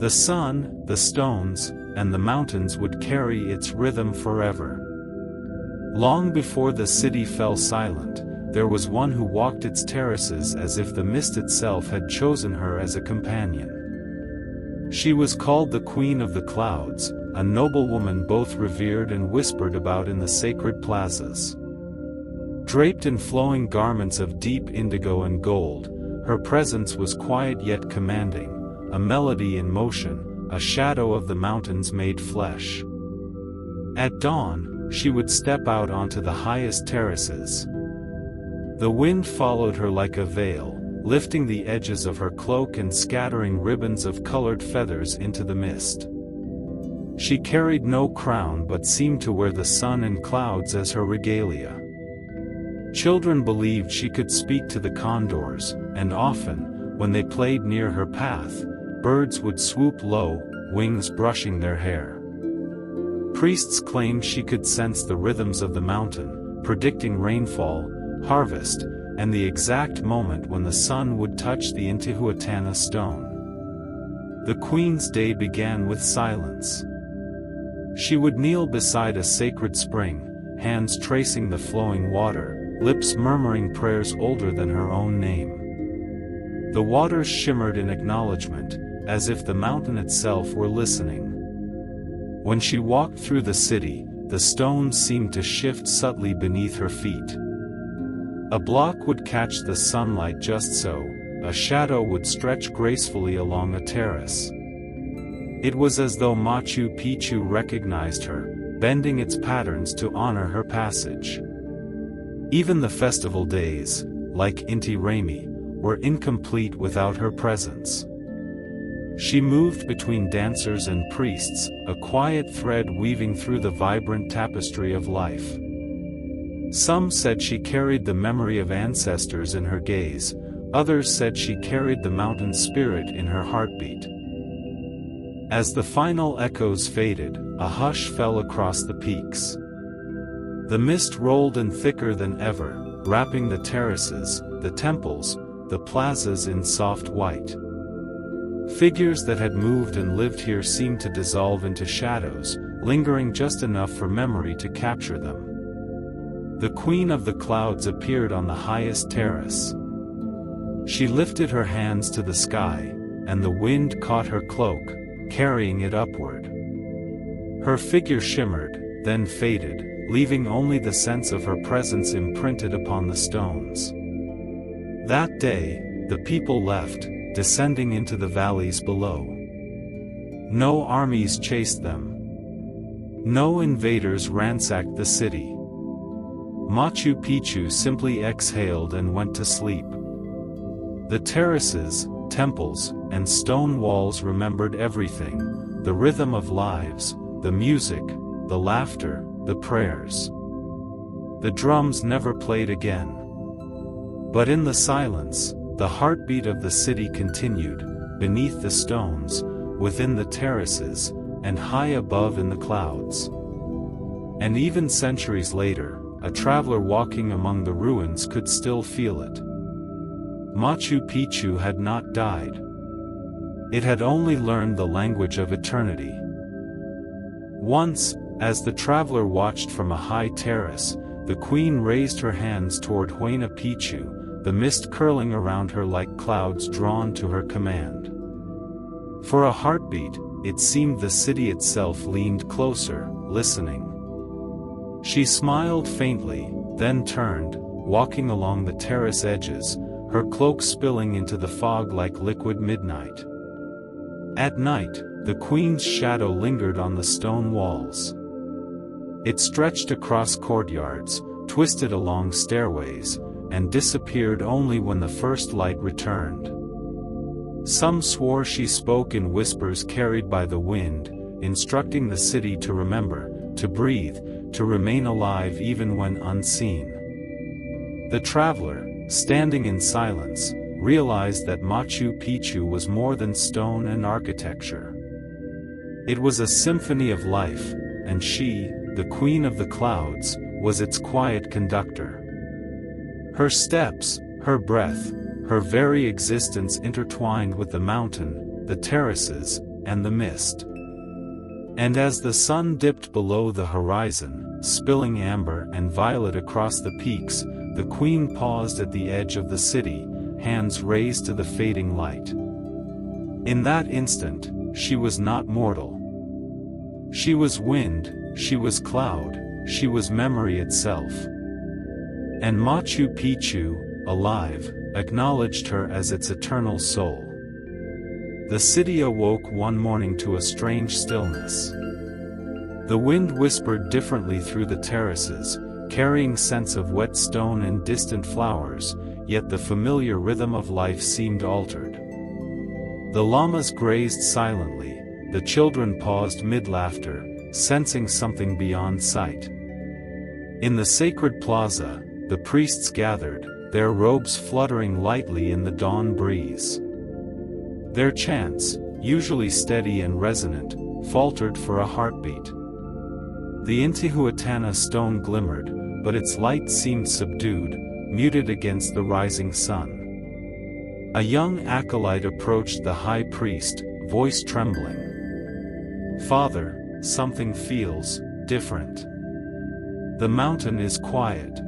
The sun, the stones, and the mountains would carry its rhythm forever. Long before the city fell silent, there was one who walked its terraces as if the mist itself had chosen her as a companion. She was called the Queen of the Clouds, a noblewoman both revered and whispered about in the sacred plazas. Draped in flowing garments of deep indigo and gold, her presence was quiet yet commanding, a melody in motion, a shadow of the mountains made flesh. At dawn, she would step out onto the highest terraces. The wind followed her like a veil, lifting the edges of her cloak and scattering ribbons of colored feathers into the mist. She carried no crown but seemed to wear the sun and clouds as her regalia. Children believed she could speak to the condors, and often, when they played near her path, birds would swoop low, wings brushing their hair. Priests claimed she could sense the rhythms of the mountain, predicting rainfall, harvest, and the exact moment when the sun would touch the Intihuatana stone. The queen's day began with silence. She would kneel beside a sacred spring, hands tracing the flowing water, lips murmuring prayers older than her own name. The waters shimmered in acknowledgement, as if the mountain itself were listening. When she walked through the city, the stones seemed to shift subtly beneath her feet. A block would catch the sunlight just so, a shadow would stretch gracefully along a terrace. It was as though Machu Picchu recognized her, bending its patterns to honor her passage. Even the festival days, like Inti Raymi, were incomplete without her presence. She moved between dancers and priests, a quiet thread weaving through the vibrant tapestry of life. Some said she carried the memory of ancestors in her gaze, others said she carried the mountain spirit in her heartbeat. As the final echoes faded, a hush fell across the peaks. The mist rolled in thicker than ever, wrapping the terraces, the temples, the plazas in soft white. Figures that had moved and lived here seemed to dissolve into shadows, lingering just enough for memory to capture them. The Queen of the Clouds appeared on the highest terrace. She lifted her hands to the sky, and the wind caught her cloak, carrying it upward. Her figure shimmered, then faded, leaving only the sense of her presence imprinted upon the stones. That day, the people left, descending into the valleys below. No armies chased them. No invaders ransacked the city. Machu Picchu simply exhaled and went to sleep. The terraces, temples, and stone walls remembered everything, the rhythm of lives, the music, the laughter, the prayers. The drums never played again. But in the silence, the heartbeat of the city continued, beneath the stones, within the terraces, and high above in the clouds. And even centuries later, a traveler walking among the ruins could still feel it. Machu Picchu had not died. It had only learned the language of eternity. Once, as the traveler watched from a high terrace, the queen raised her hands toward Huayna Picchu, the mist curling around her like clouds drawn to her command. For a heartbeat, it seemed the city itself leaned closer, listening. She smiled faintly, then turned, walking along the terrace edges, her cloak spilling into the fog like liquid midnight. At night, the queen's shadow lingered on the stone walls. It stretched across courtyards, twisted along stairways, and disappeared only when the first light returned. Some swore she spoke in whispers carried by the wind, instructing the city to remember, to breathe, to remain alive even when unseen. The traveler, standing in silence, realized that Machu Picchu was more than stone and architecture. It was a symphony of life, and she, the Queen of the Clouds, was its quiet conductor. Her steps, her breath, her very existence intertwined with the mountain, the terraces, and the mist. And as the sun dipped below the horizon, spilling amber and violet across the peaks, the queen paused at the edge of the city, hands raised to the fading light. In that instant, she was not mortal. She was wind, she was cloud, she was memory itself. And Machu Picchu, alive, acknowledged her as its eternal soul. The city awoke one morning to a strange stillness. The wind whispered differently through the terraces, carrying scents of wet stone and distant flowers, yet the familiar rhythm of life seemed altered. The llamas grazed silently, the children paused mid-laughter, sensing something beyond sight. In the sacred plaza, the priests gathered, their robes fluttering lightly in the dawn breeze. Their chants, usually steady and resonant, faltered for a heartbeat. The Intihuatana stone glimmered, but its light seemed subdued, muted against the rising sun. A young acolyte approached the high priest, voice trembling. "Father, something feels different. The mountain is quiet."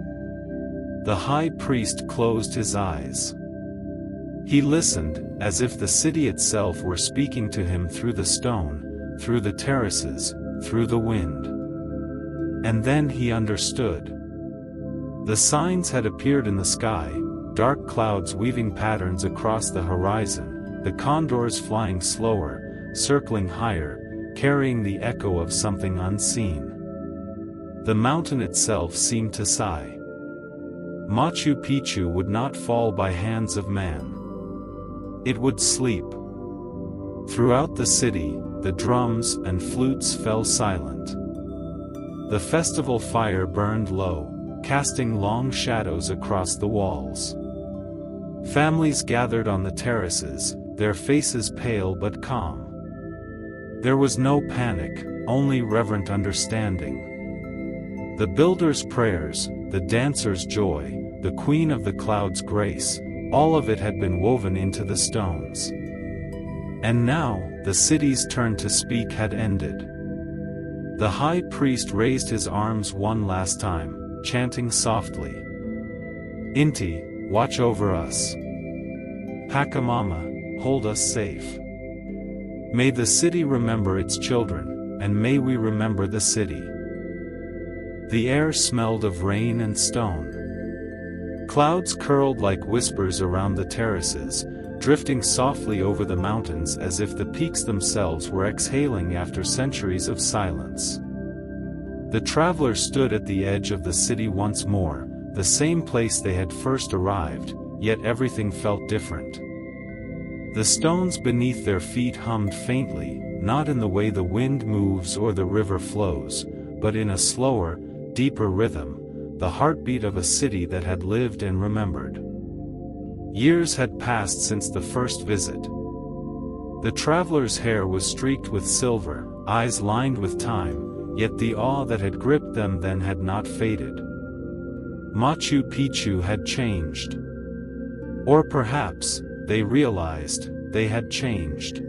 The high priest closed his eyes. He listened, as if the city itself were speaking to him through the stone, through the terraces, through the wind. And then he understood. The signs had appeared in the sky, dark clouds weaving patterns across the horizon, the condors flying slower, circling higher, carrying the echo of something unseen. The mountain itself seemed to sigh. Machu Picchu would not fall by hands of man. It would sleep. Throughout the city, the drums and flutes fell silent. The festival fire burned low, casting long shadows across the walls. Families gathered on the terraces, their faces pale but calm. There was no panic, only reverent understanding. The builder's prayers, the dancer's joy, the queen of the clouds' grace, all of it had been woven into the stones. And now, the city's turn to speak had ended. The high priest raised his arms one last time, chanting softly. "Inti, watch over us. Pachamama, hold us safe. May the city remember its children, and may we remember the city." The air smelled of rain and stone. Clouds curled like whispers around the terraces, drifting softly over the mountains as if the peaks themselves were exhaling after centuries of silence. The travelers stood at the edge of the city once more, the same place they had first arrived, yet everything felt different. The stones beneath their feet hummed faintly, not in the way the wind moves or the river flows, but in a slower, deeper rhythm, the heartbeat of a city that had lived and remembered. Years had passed since the first visit. The traveler's hair was streaked with silver, eyes lined with time, yet the awe that had gripped them then had not faded. Machu Picchu had changed. Or perhaps, they realized, they had changed.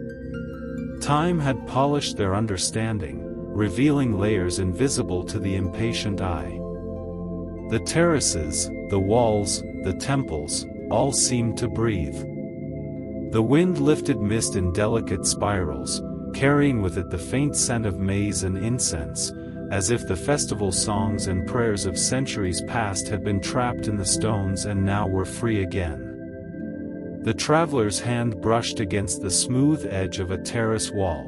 Time had polished their understanding, revealing layers invisible to the impatient eye. The terraces, the walls, the temples, all seemed to breathe. The wind lifted mist in delicate spirals, carrying with it the faint scent of maize and incense, as if the festival songs and prayers of centuries past had been trapped in the stones and now were free again. The traveler's hand brushed against the smooth edge of a terrace wall.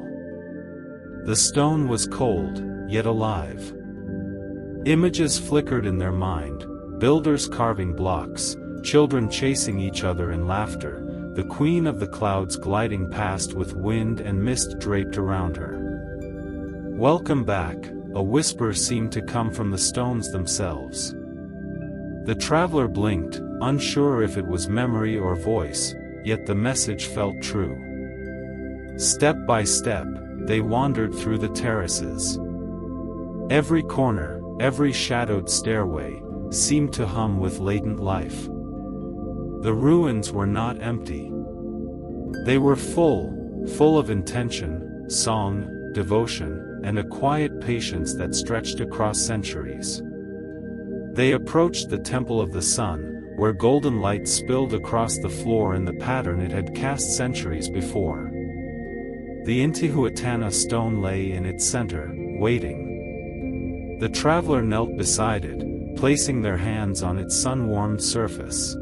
The stone was cold, yet alive. Images flickered in their mind, builders carving blocks, children chasing each other in laughter, the queen of the clouds gliding past with wind and mist draped around her. "Welcome back," a whisper seemed to come from the stones themselves. The traveler blinked, unsure if it was memory or voice, yet the message felt true. Step by step, they wandered through the terraces. Every corner, every shadowed stairway, seemed to hum with latent life. The ruins were not empty. They were full of intention, song, devotion, and a quiet patience that stretched across centuries. They approached the Temple of the Sun, where golden light spilled across the floor in the pattern it had cast centuries before. The Intihuatana stone lay in its center, waiting. The traveler knelt beside it, placing their hands on its sun-warmed surface.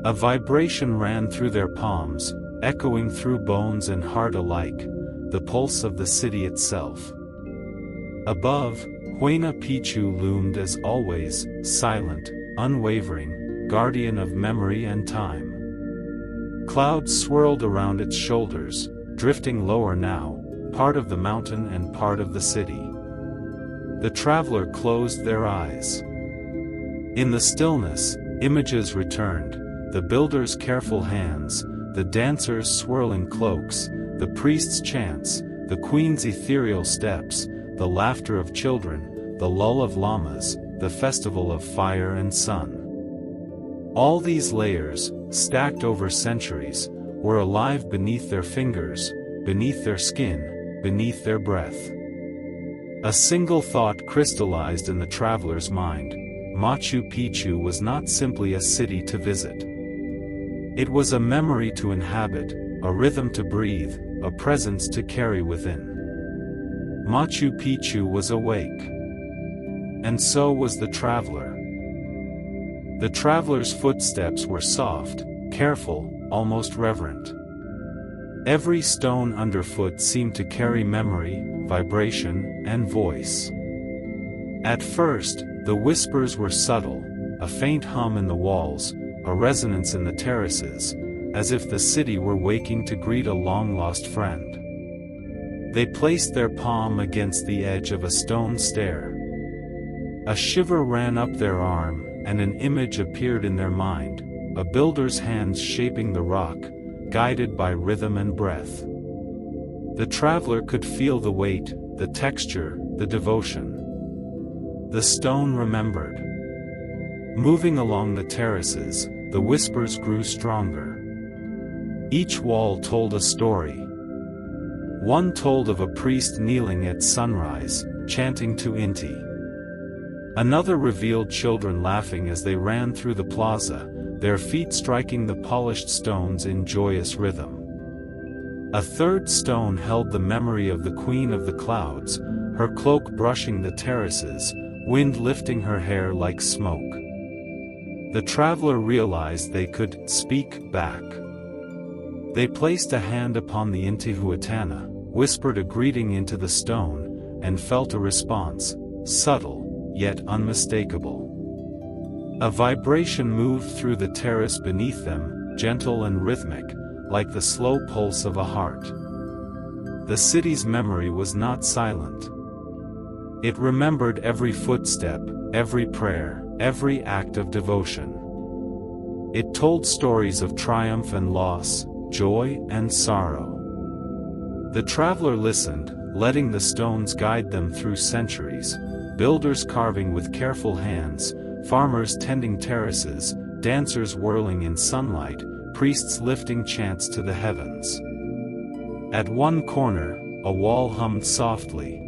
A vibration ran through their palms, echoing through bones and heart alike, the pulse of the city itself. Above, Huayna Picchu loomed as always, silent, unwavering, guardian of memory and time. Clouds swirled around its shoulders, drifting lower now, part of the mountain and part of the city. The traveler closed their eyes. In the stillness, images returned, the builder's careful hands, the dancers' swirling cloaks, the priest's chants, the queen's ethereal steps, the laughter of children, the lull of llamas, the festival of fire and sun. All these layers, stacked over centuries, were alive beneath their fingers, beneath their skin, beneath their breath. A single thought crystallized in the traveler's mind: Machu Picchu was not simply a city to visit. It was a memory to inhabit, a rhythm to breathe, a presence to carry within. Machu Picchu was awake. And so was the traveler. The traveler's footsteps were soft, careful, almost reverent. Every stone underfoot seemed to carry memory, vibration, and voice. At first, the whispers were subtle, a faint hum in the walls, a resonance in the terraces, as if the city were waking to greet a long-lost friend. They placed their palm against the edge of a stone stair. A shiver ran up their arm, and an image appeared in their mind, a builder's hands shaping the rock, guided by rhythm and breath. The traveler could feel the weight, the texture, the devotion. The stone remembered. Moving along the terraces, the whispers grew stronger. Each wall told a story. One told of a priest kneeling at sunrise, chanting to Inti. Another revealed children laughing as they ran through the plaza, their feet striking the polished stones in joyous rhythm. A third stone held the memory of the Queen of the Clouds, her cloak brushing the terraces, wind lifting her hair like smoke. The traveler realized they could speak back. They placed a hand upon the Intihuatana, whispered a greeting into the stone, and felt a response, subtle, yet unmistakable. A vibration moved through the terrace beneath them, gentle and rhythmic, like the slow pulse of a heart. The city's memory was not silent. It remembered every footstep, every prayer, every act of devotion. It told stories of triumph and loss, joy and sorrow. The traveler listened, letting the stones guide them through centuries, builders carving with careful hands, farmers tending terraces, dancers whirling in sunlight, priests lifting chants to the heavens. At one corner, a wall hummed softly.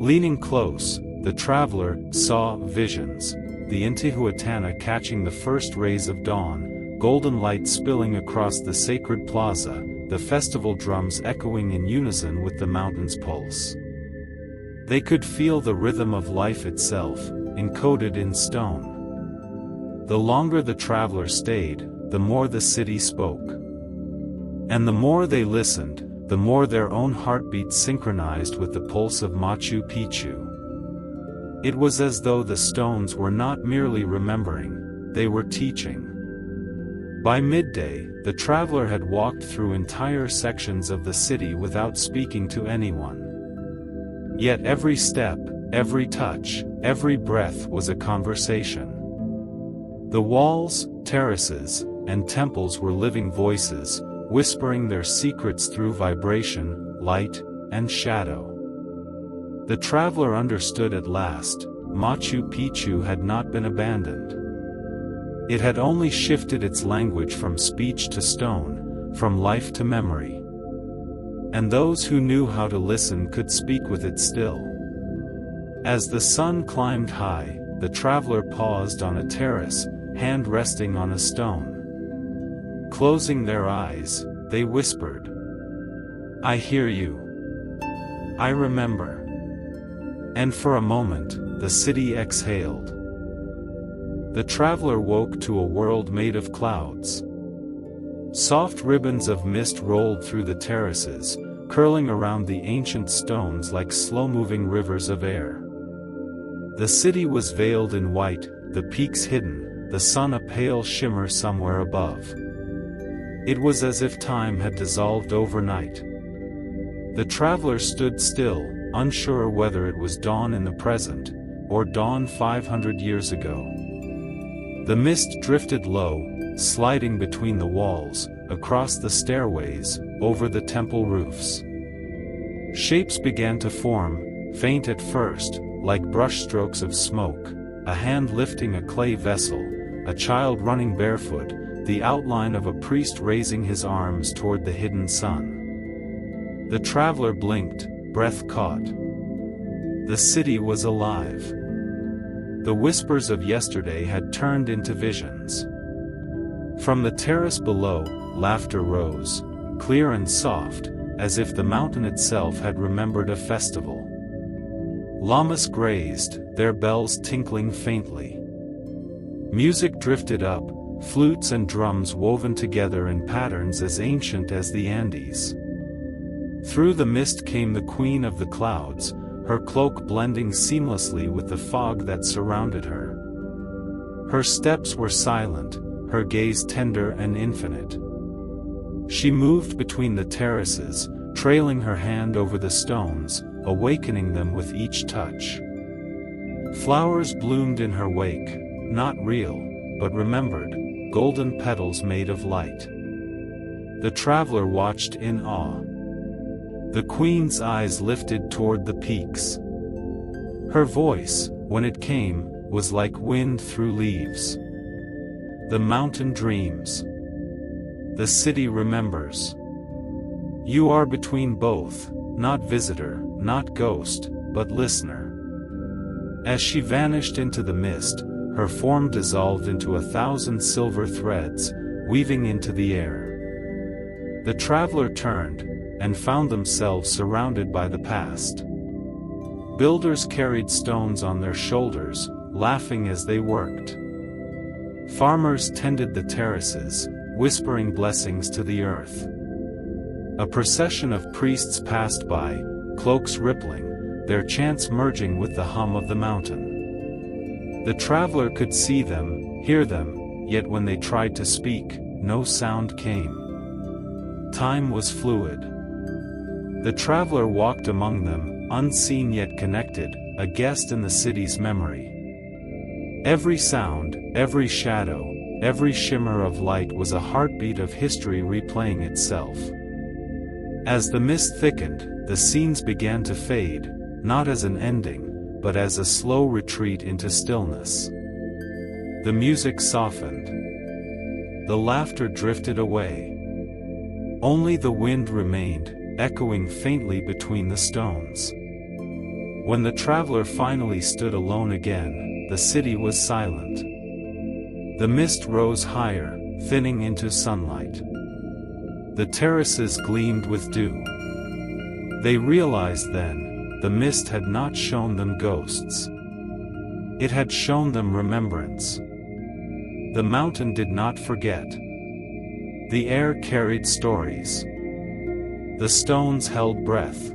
Leaning close, the traveler saw visions, the Intihuatana catching the first rays of dawn, golden light spilling across the sacred plaza, the festival drums echoing in unison with the mountain's pulse. They could feel the rhythm of life itself, encoded in stone. The longer the traveler stayed, the more the city spoke. And the more they listened, the more their own heartbeats synchronized with the pulse of Machu Picchu. It was as though the stones were not merely remembering, they were teaching. By midday, the traveler had walked through entire sections of the city without speaking to anyone. Yet every step, every touch, every breath was a conversation. The walls, terraces, and temples were living voices, whispering their secrets through vibration, light, and shadow. The traveler understood at last, Machu Picchu had not been abandoned. It had only shifted its language from speech to stone, from life to memory. And those who knew how to listen could speak with it still. As the sun climbed high, the traveler paused on a terrace, hand resting on a stone. Closing their eyes, they whispered, "I hear you. I remember." And for a moment, the city exhaled. The traveler woke to a world made of clouds. Soft ribbons of mist rolled through the terraces, curling around the ancient stones like slow-moving rivers of air. The city was veiled in white, the peaks hidden, the sun a pale shimmer somewhere above. It was as if time had dissolved overnight. The traveler stood still, unsure whether it was dawn in the present, or dawn 500 years ago. The mist drifted low, sliding between the walls, across the stairways, over the temple roofs. Shapes began to form, faint at first, like brushstrokes of smoke, a hand lifting a clay vessel, a child running barefoot, the outline of a priest raising his arms toward the hidden sun. The traveler blinked, breath caught. The city was alive. The whispers of yesterday had turned into visions. From the terrace below, laughter rose, clear and soft, as if the mountain itself had remembered a festival. Llamas grazed, their bells tinkling faintly. Music drifted up, flutes and drums woven together in patterns as ancient as the Andes. Through the mist came the queen of the clouds, her cloak blending seamlessly with the fog that surrounded her. Her steps were silent, her gaze tender and infinite. She moved between the terraces, trailing her hand over the stones, awakening them with each touch. Flowers bloomed in her wake, not real, but remembered, golden petals made of light. The traveler watched in awe. The queen's eyes lifted toward the peaks. Her voice, when it came, was like wind through leaves. The mountain dreams. The city remembers. You are between both, not visitor, not ghost, but listener. As she vanished into the mist, her form dissolved into 1,000 silver threads, weaving into the air. The traveler turned, and found themselves surrounded by the past. Builders carried stones on their shoulders, laughing as they worked. Farmers tended the terraces, whispering blessings to the earth. A procession of priests passed by, cloaks rippling, their chants merging with the hum of the mountain. The traveler could see them, hear them, yet when they tried to speak, no sound came. Time was fluid. The traveler walked among them, unseen yet connected, a guest in the city's memory. Every sound, every shadow, every shimmer of light was a heartbeat of history replaying itself. As the mist thickened, the scenes began to fade, not as an ending, but as a slow retreat into stillness. The music softened. The laughter drifted away. Only the wind remained, echoing faintly between the stones. When the traveler finally stood alone again, the city was silent. The mist rose higher, thinning into sunlight. The terraces gleamed with dew. They realized then, the mist had not shown them ghosts. It had shown them remembrance. The mountain did not forget. The air carried stories. The stones held breath.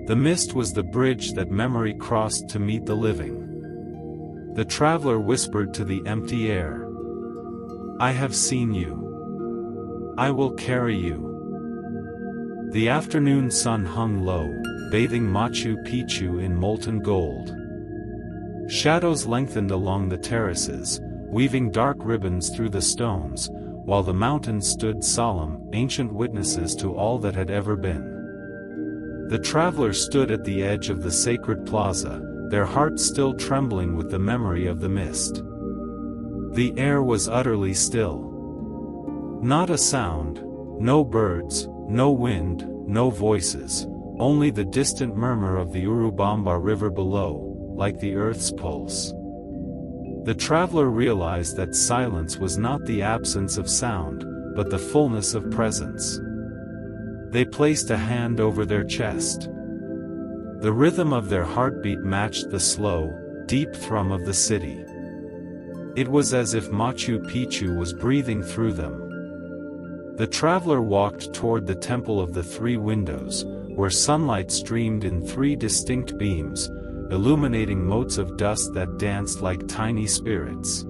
The mist was the bridge that memory crossed to meet the living. The traveler whispered to the empty air, "I have seen you. I will carry you." The afternoon sun hung low, bathing Machu Picchu in molten gold. Shadows lengthened along the terraces, weaving dark ribbons through the stones, while the mountains stood solemn, ancient witnesses to all that had ever been. The traveler stood at the edge of the sacred plaza, their hearts still trembling with the memory of the mist. The air was utterly still. Not a sound, no birds, no wind, no voices, only the distant murmur of the Urubamba River below, like the earth's pulse. The traveler realized that silence was not the absence of sound, but the fullness of presence. They placed a hand over their chest. The rhythm of their heartbeat matched the slow, deep thrum of the city. It was as if Machu Picchu was breathing through them. The traveler walked toward the Temple of the Three Windows, where sunlight streamed in three distinct beams, illuminating motes of dust that danced like tiny spirits.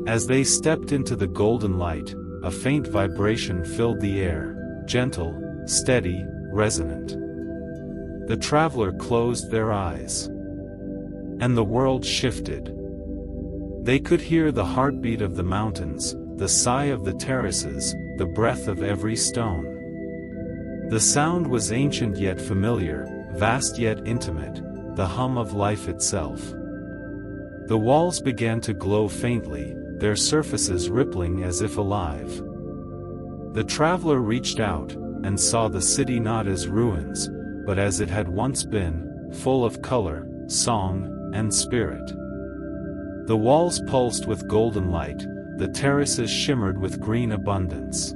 As they stepped into the golden light, a faint vibration filled the air, gentle, steady, resonant. The traveler closed their eyes. And the world shifted. They could hear the heartbeat of the mountains, the sigh of the terraces, the breath of every stone. The sound was ancient yet familiar, vast yet intimate, the hum of life itself. The walls began to glow faintly, their surfaces rippling as if alive. The traveler reached out, and saw the city not as ruins, but as it had once been, full of color, song, and spirit. The walls pulsed with golden light, the terraces shimmered with green abundance.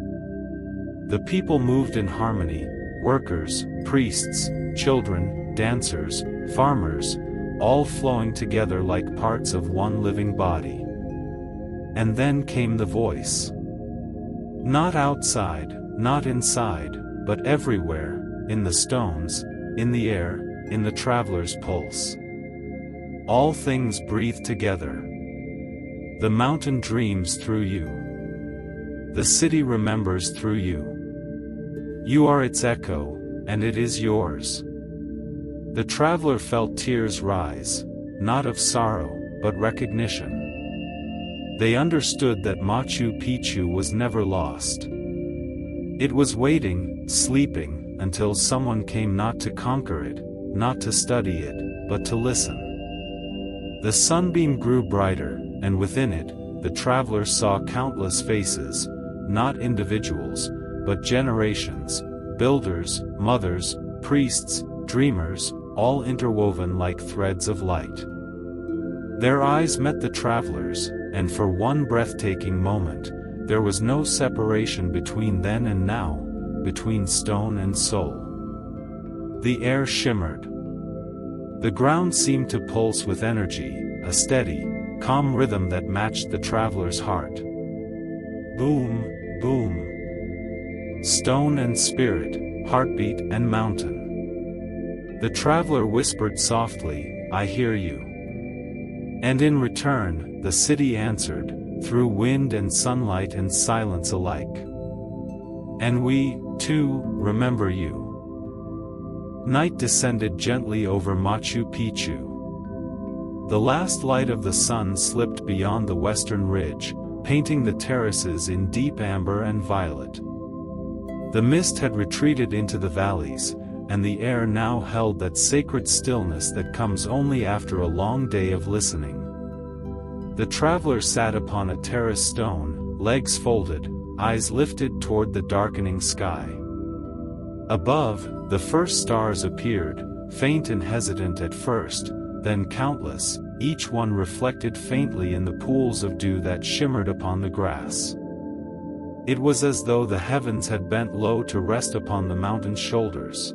The people moved in harmony, workers, priests, children, dancers, farmers, all flowing together like parts of one living body. And then came the voice. Not outside, not inside, but everywhere, in the stones, in the air, in the traveler's pulse. All things breathe together. The mountain dreams through you. The city remembers through you. You are its echo, and it is yours. The traveler felt tears rise, not of sorrow, but recognition. They understood that Machu Picchu was never lost. It was waiting, sleeping, until someone came not to conquer it, not to study it, but to listen. The sunbeam grew brighter, and within it, the traveler saw countless faces, not individuals, but generations, builders, mothers, priests, dreamers, all interwoven like threads of light. Their eyes met the travelers, and for one breathtaking moment, there was no separation between then and now, between stone and soul. The air shimmered. The ground seemed to pulse with energy, a steady, calm rhythm that matched the traveler's heart. Boom, boom. Stone and spirit, heartbeat and mountain. The traveler whispered softly, "I hear you." And in return, the city answered, through wind and sunlight and silence alike. And we, too, remember you. Night descended gently over Machu Picchu. The last light of the sun slipped beyond the western ridge, painting the terraces in deep amber and violet. The mist had retreated into the valleys, and the air now held that sacred stillness that comes only after a long day of listening. The traveler sat upon a terrace stone, legs folded, eyes lifted toward the darkening sky. Above, the first stars appeared, faint and hesitant at first, then countless, each one reflected faintly in the pools of dew that shimmered upon the grass. It was as though the heavens had bent low to rest upon the mountain's shoulders.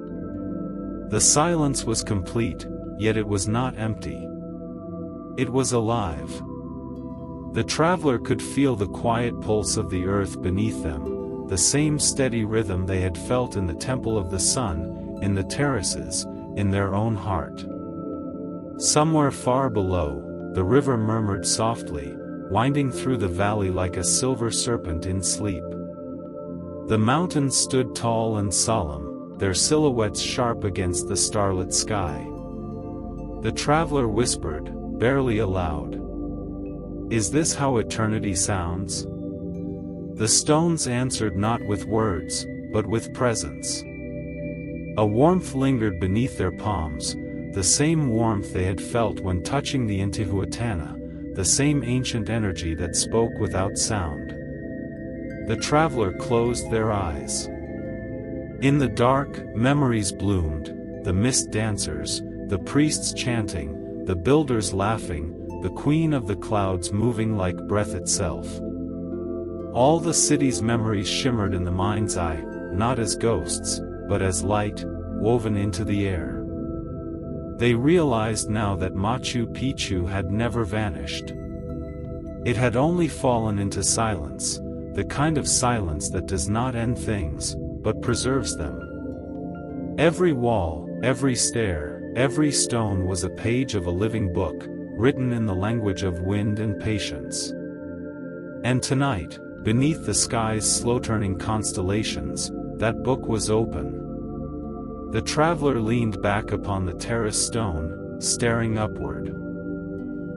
The silence was complete, yet it was not empty. It was alive. The traveler could feel the quiet pulse of the earth beneath them, the same steady rhythm they had felt in the Temple of the Sun, in the terraces, in their own heart. Somewhere far below, the river murmured softly, winding through the valley like a silver serpent in sleep. The mountains stood tall and solemn, their silhouettes sharp against the starlit sky. The traveler whispered, barely aloud, "Is this how eternity sounds?" The stones answered not with words, but with presence. A warmth lingered beneath their palms, the same warmth they had felt when touching the Intihuatana, the same ancient energy that spoke without sound. The traveler closed their eyes. In the dark, memories bloomed, the mist dancers, the priests chanting, the builders laughing, the queen of the clouds moving like breath itself. All the city's memories shimmered in the mind's eye, not as ghosts, but as light, woven into the air. They realized now that Machu Picchu had never vanished. It had only fallen into silence, the kind of silence that does not end things, but preserves them. Every wall, every stair, every stone was a page of a living book, written in the language of wind and patience. And tonight, beneath the sky's slow-turning constellations, that book was open. The traveler leaned back upon the terrace stone, staring upward.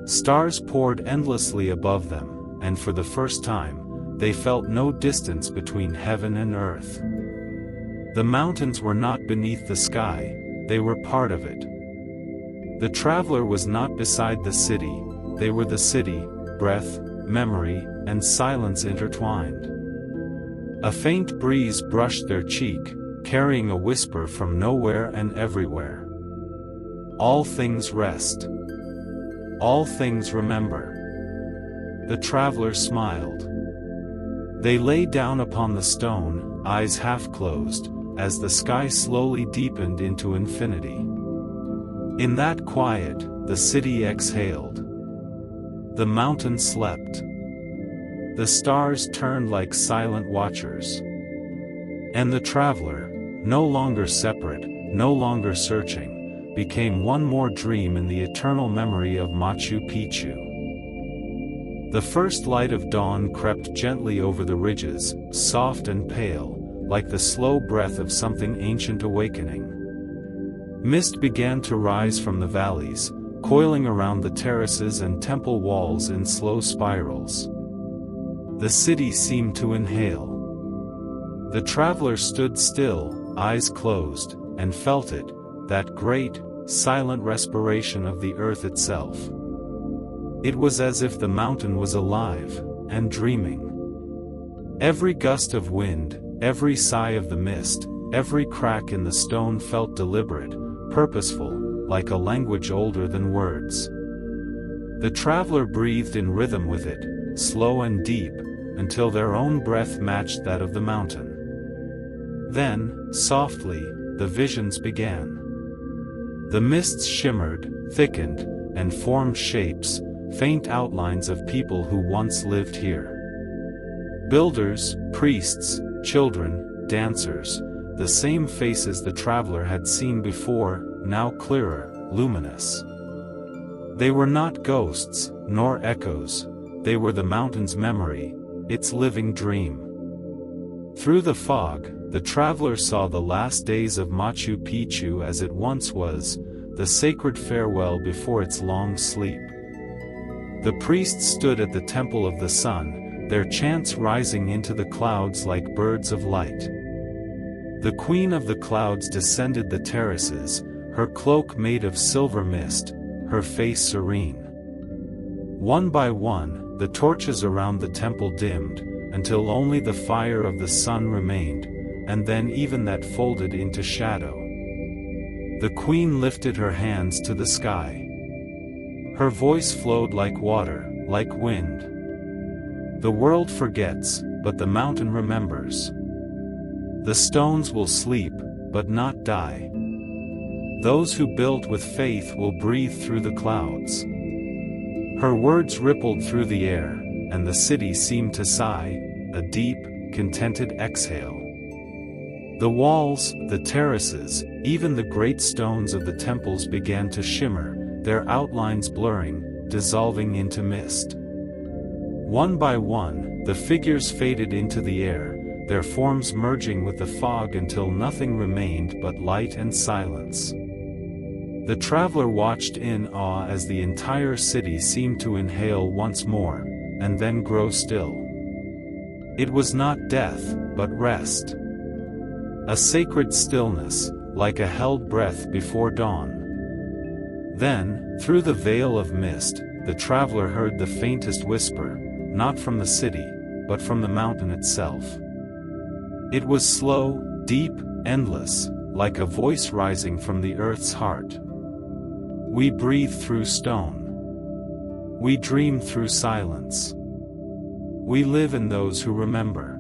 Stars poured endlessly above them, and for the first time, they felt no distance between heaven and earth. The mountains were not beneath the sky, they were part of it. The traveler was not beside the city, they were the city, breath, memory, and silence intertwined. A faint breeze brushed their cheek, carrying a whisper from nowhere and everywhere. All things rest. All things remember. The traveler smiled. They lay down upon the stone, eyes half closed, as the sky slowly deepened into infinity. In that quiet, the city exhaled. The mountain slept. The stars turned like silent watchers. And the traveler, no longer separate, no longer searching, became one more dream in the eternal memory of Machu Picchu. The first light of dawn crept gently over the ridges, soft and pale, like the slow breath of something ancient awakening. Mist began to rise from the valleys, coiling around the terraces and temple walls in slow spirals. The city seemed to inhale. The traveler stood still, eyes closed, and felt it, that great, silent respiration of the earth itself. It was as if the mountain was alive, and dreaming. Every gust of wind, every sigh of the mist, every crack in the stone felt deliberate, purposeful, like a language older than words. The traveler breathed in rhythm with it, slow and deep, until their own breath matched that of the mountain. Then, softly, the visions began. The mists shimmered, thickened, and formed shapes, faint outlines of people who once lived here. Builders, priests, children, dancers, the same faces the traveler had seen before, now clearer, luminous. They were not ghosts, nor echoes, they were the mountain's memory, its living dream. Through the fog, the traveler saw the last days of Machu Picchu as it once was, the sacred farewell before its long sleep. The priests stood at the temple of the sun, their chants rising into the clouds like birds of light. The queen of the clouds descended the terraces, her cloak made of silver mist, her face serene. One by one, the torches around the temple dimmed, until only the fire of the sun remained, and then even that folded into shadow. The queen lifted her hands to the sky. Her voice flowed like water, like wind. The world forgets, but the mountain remembers. The stones will sleep, but not die. Those who built with faith will breathe through the clouds. Her words rippled through the air, and the city seemed to sigh, a deep, contented exhale. The walls, the terraces, even the great stones of the temples began to shimmer, their outlines blurring, dissolving into mist. One by one, the figures faded into the air, their forms merging with the fog until nothing remained but light and silence. The traveler watched in awe as the entire city seemed to inhale once more, and then grow still. It was not death, but rest. A sacred stillness, like a held breath before dawn. Then, through the veil of mist, the traveler heard the faintest whisper, not from the city, but from the mountain itself. It was slow, deep, endless, like a voice rising from the earth's heart. We breathe through stone. We dream through silence. We live in those who remember.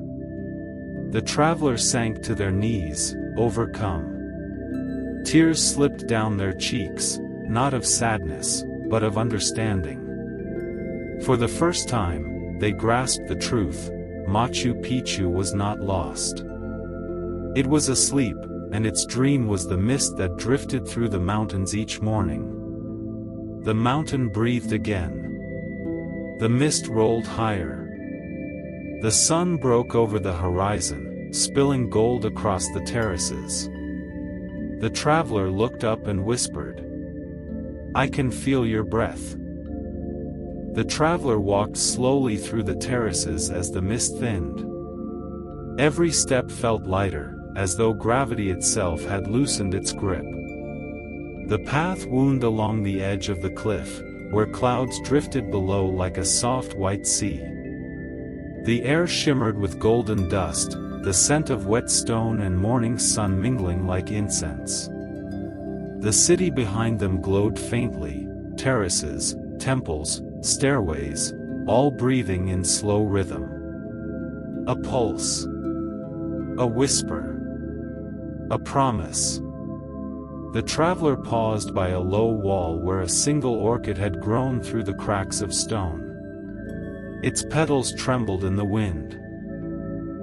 The travelers sank to their knees, overcome. Tears slipped down their cheeks, not of sadness, but of understanding. For the first time, they grasped the truth: Machu Picchu was not lost. It was asleep, and its dream was the mist that drifted through the mountains each morning. The mountain breathed again. The mist rolled higher. The sun broke over the horizon, spilling gold across the terraces. The traveler looked up and whispered, "I can feel your breath." The traveler walked slowly through the terraces as the mist thinned. Every step felt lighter, as though gravity itself had loosened its grip. The path wound along the edge of the cliff, where clouds drifted below like a soft white sea. The air shimmered with golden dust, the scent of wet stone and morning sun mingling like incense. The city behind them glowed faintly, terraces, temples, stairways, all breathing in slow rhythm. A pulse. A whisper. A promise. The traveler paused by a low wall where a single orchid had grown through the cracks of stone. Its petals trembled in the wind.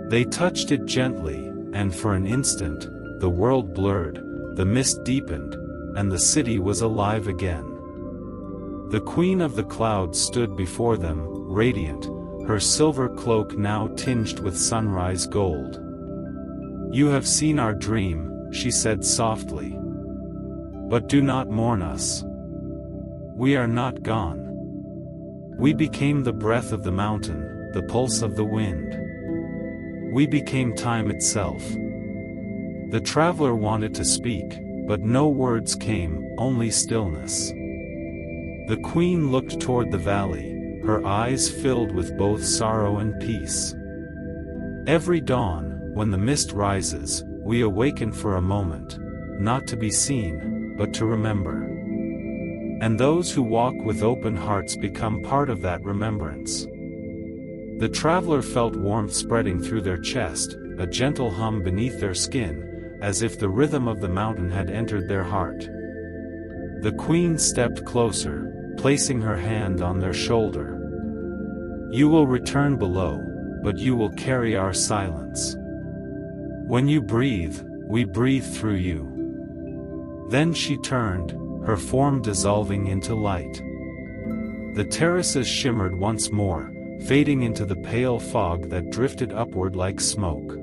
They touched it gently, and for an instant, the world blurred, the mist deepened, and the city was alive again. The queen of the clouds stood before them, radiant, her silver cloak now tinged with sunrise gold. "You have seen our dream," she said softly. "But do not mourn us. We are not gone. We became the breath of the mountain, the pulse of the wind. We became time itself." The traveler wanted to speak, but no words came, only stillness. The queen looked toward the valley, her eyes filled with both sorrow and peace. "Every dawn, when the mist rises, we awaken for a moment, not to be seen, but to remember. And those who walk with open hearts become part of that remembrance." The traveler felt warmth spreading through their chest, a gentle hum beneath their skin, as if the rhythm of the mountain had entered their heart. The queen stepped closer, placing her hand on their shoulder. "You will return below, but you will carry our silence. When you breathe, we breathe through you." Then she turned, her form dissolving into light. The terraces shimmered once more, fading into the pale fog that drifted upward like smoke.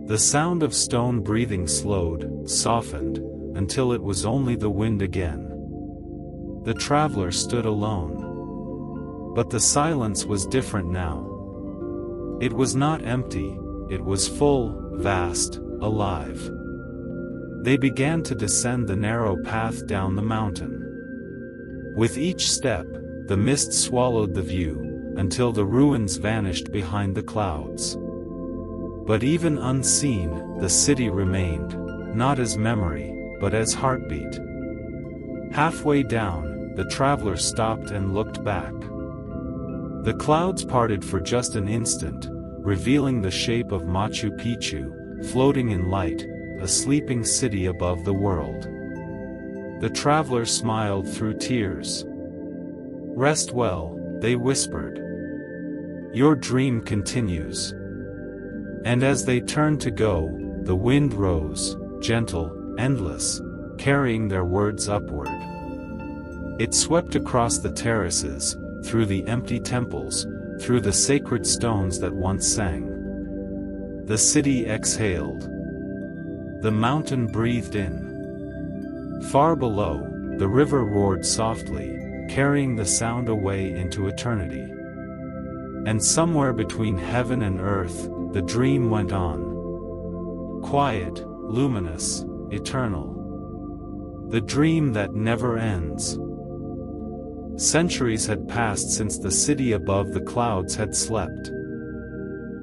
The sound of stone breathing slowed, softened, until it was only the wind again. The traveler stood alone. But the silence was different now. It was not empty, it was full, vast, alive. They began to descend the narrow path down the mountain. With each step, the mist swallowed the view, until the ruins vanished behind the clouds. But even unseen, the city remained, not as memory, but as heartbeat. Halfway down, the traveler stopped and looked back. The clouds parted for just an instant, revealing the shape of Machu Picchu, floating in light, a sleeping city above the world. The traveler smiled through tears. "Rest well," they whispered. "Your dream continues." And as they turned to go, the wind rose, gentle, endless, carrying their words upward. It swept across the terraces, through the empty temples, through the sacred stones that once sang. The city exhaled. The mountain breathed in. Far below, the river roared softly, carrying the sound away into eternity. And somewhere between heaven and earth, the dream went on. Quiet, luminous, eternal. The dream that never ends. Centuries had passed since the city above the clouds had slept.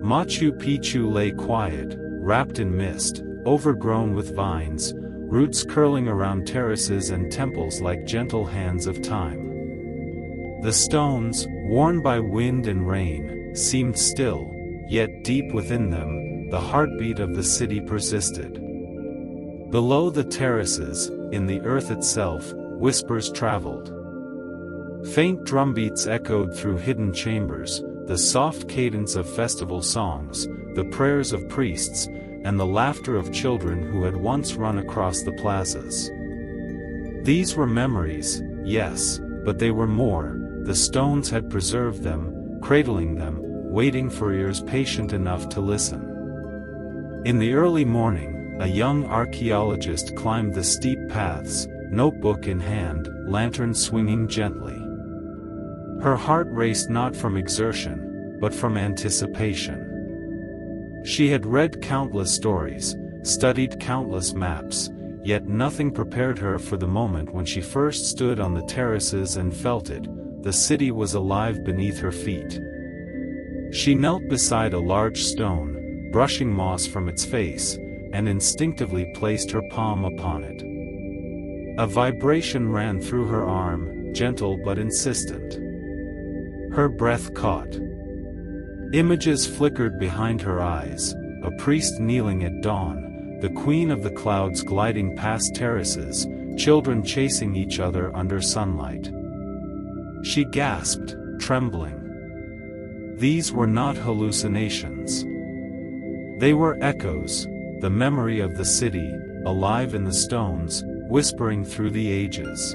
Machu Picchu lay quiet, wrapped in mist, overgrown with vines, roots curling around terraces and temples like gentle hands of time. The stones, worn by wind and rain, seemed still, yet deep within them, the heartbeat of the city persisted. Below the terraces, in the earth itself, whispers traveled. Faint drumbeats echoed through hidden chambers, the soft cadence of festival songs, the prayers of priests, and the laughter of children who had once run across the plazas. These were memories, yes, but they were more. The stones had preserved them, cradling them, waiting for ears patient enough to listen. In the early morning, a young archaeologist climbed the steep paths, notebook in hand, lantern swinging gently. Her heart raced not from exertion, but from anticipation. She had read countless stories, studied countless maps, yet nothing prepared her for the moment when she first stood on the terraces and felt it. The city was alive beneath her feet. She knelt beside a large stone, brushing moss from its face, and instinctively placed her palm upon it. A vibration ran through her arm, gentle but insistent. Her breath caught. Images flickered behind her eyes, a priest kneeling at dawn, the queen of the clouds gliding past terraces, children chasing each other under sunlight. She gasped, trembling. These were not hallucinations. They were echoes, the memory of the city, alive in the stones, whispering through the ages.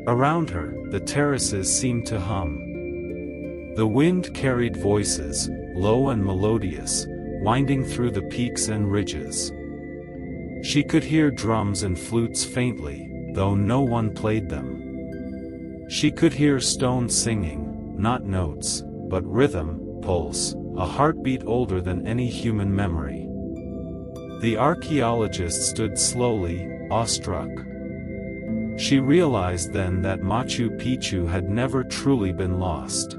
Around her, the terraces seemed to hum. The wind carried voices, low and melodious, winding through the peaks and ridges. She could hear drums and flutes faintly, though no one played them. She could hear stones singing, not notes, but rhythm, pulse, a heartbeat older than any human memory. The archaeologist stood slowly, awestruck. She realized then that Machu Picchu had never truly been lost.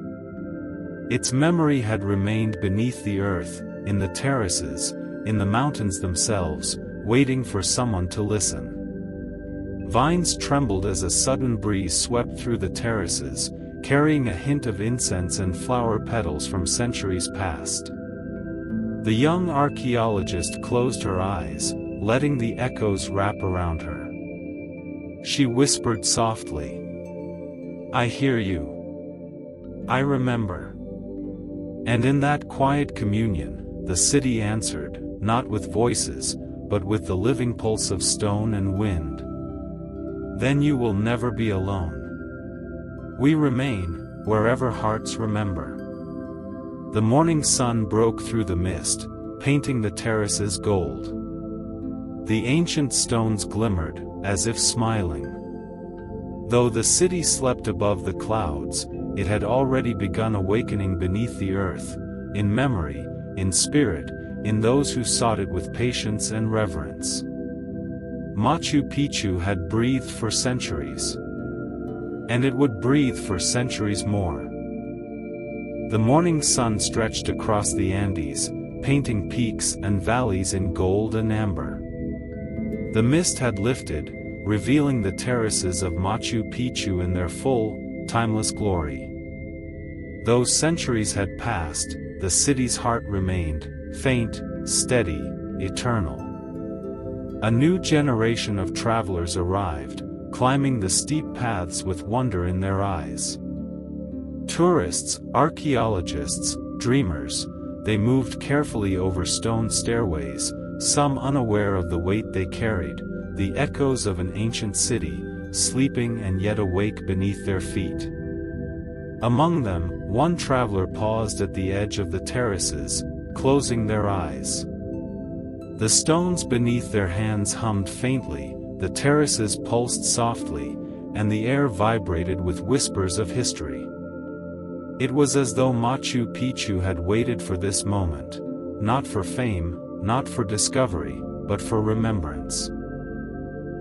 Its memory had remained beneath the earth, in the terraces, in the mountains themselves, waiting for someone to listen. Vines trembled as a sudden breeze swept through the terraces, carrying a hint of incense and flower petals from centuries past. The young archaeologist closed her eyes, letting the echoes wrap around her. She whispered softly, "I hear you. I remember." And in that quiet communion, the city answered, not with voices, but with the living pulse of stone and wind. Then you will never be alone. We remain, wherever hearts remember. The morning sun broke through the mist, painting the terraces gold. The ancient stones glimmered, as if smiling. Though the city slept above the clouds, it had already begun awakening beneath the earth, in memory, in spirit, in those who sought it with patience and reverence. Machu Picchu had breathed for centuries. And it would breathe for centuries more. The morning sun stretched across the Andes, painting peaks and valleys in gold and amber. The mist had lifted, revealing the terraces of Machu Picchu in their full, timeless glory. Though centuries had passed, the city's heart remained, faint, steady, eternal. A new generation of travelers arrived, climbing the steep paths with wonder in their eyes. Tourists, archaeologists, dreamers, they moved carefully over stone stairways, some unaware of the weight they carried, the echoes of an ancient city, sleeping and yet awake beneath their feet. Among them, one traveler paused at the edge of the terraces, closing their eyes. The stones beneath their hands hummed faintly, the terraces pulsed softly, and the air vibrated with whispers of history. It was as though Machu Picchu had waited for this moment, not for fame, not for discovery, but for remembrance.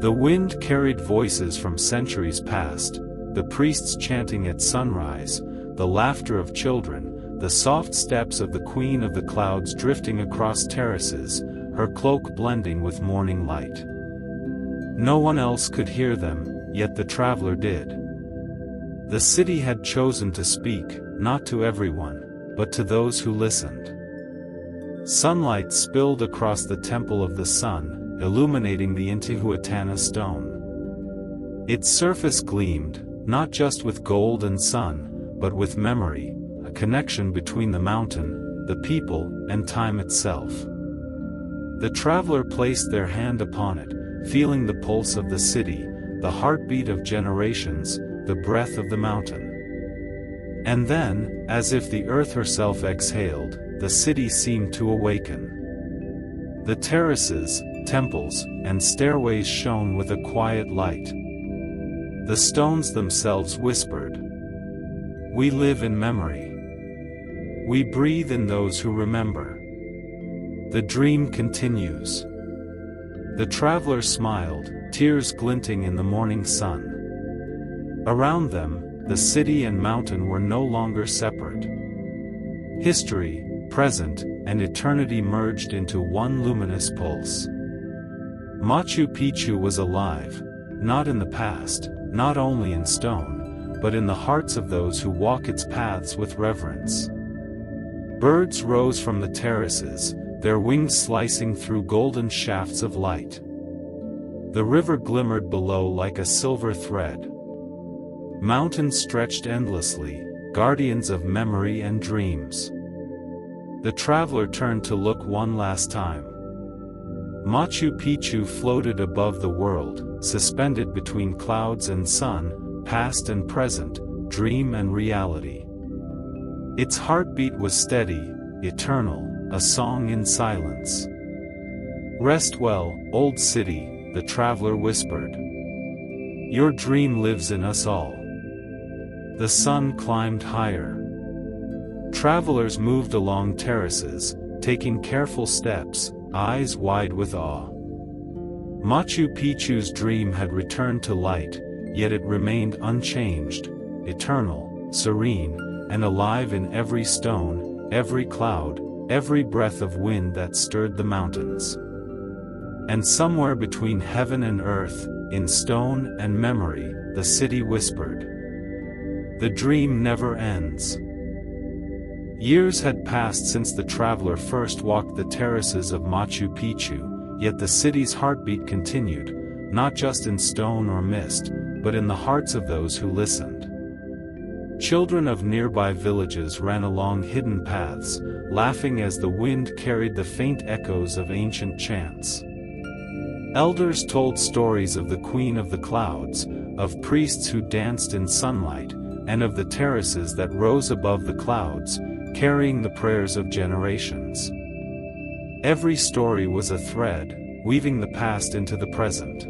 The wind carried voices from centuries past, the priests chanting at sunrise, the laughter of children, the soft steps of the Queen of the Clouds drifting across terraces, her cloak blending with morning light. No one else could hear them, yet the traveler did. The city had chosen to speak, not to everyone, but to those who listened. Sunlight spilled across the Temple of the Sun, illuminating the Intihuatana stone. Its surface gleamed, not just with gold and sun, but with memory, a connection between the mountain, the people, and time itself. The traveler placed their hand upon it, feeling the pulse of the city, the heartbeat of generations, the breath of the mountain. And then, as if the earth herself exhaled, the city seemed to awaken. The terraces, temples, and stairways shone with a quiet light. The stones themselves whispered, "We live in memory. We breathe in those who remember." The dream continues. The traveler smiled, tears glinting in the morning sun. Around them, the city and mountain were no longer separate. History, present, and eternity merged into one luminous pulse. Machu Picchu was alive, not in the past, not only in stone, but in the hearts of those who walk its paths with reverence. Birds rose from the terraces, their wings slicing through golden shafts of light. The river glimmered below like a silver thread. Mountains stretched endlessly, guardians of memory and dreams. The traveler turned to look one last time. Machu Picchu floated above the world, suspended between clouds and sun, past and present, dream and reality. Its heartbeat was steady, eternal, a song in silence. "Rest well, old city," the traveler whispered. "Your dream lives in us all." The sun climbed higher. Travelers moved along terraces, taking careful steps, eyes wide with awe. Machu Picchu's dream had returned to light, yet it remained unchanged, eternal, serene, and alive in every stone, every cloud, every breath of wind that stirred the mountains. And somewhere between heaven and earth, in stone and memory, the city whispered, "The dream never ends." Years had passed since the traveler first walked the terraces of Machu Picchu, yet the city's heartbeat continued, not just in stone or mist, but in the hearts of those who listened. Children of nearby villages ran along hidden paths, laughing as the wind carried the faint echoes of ancient chants. Elders told stories of the Queen of the Clouds, of priests who danced in sunlight, and of the terraces that rose above the clouds, carrying the prayers of generations. Every story was a thread, weaving the past into the present.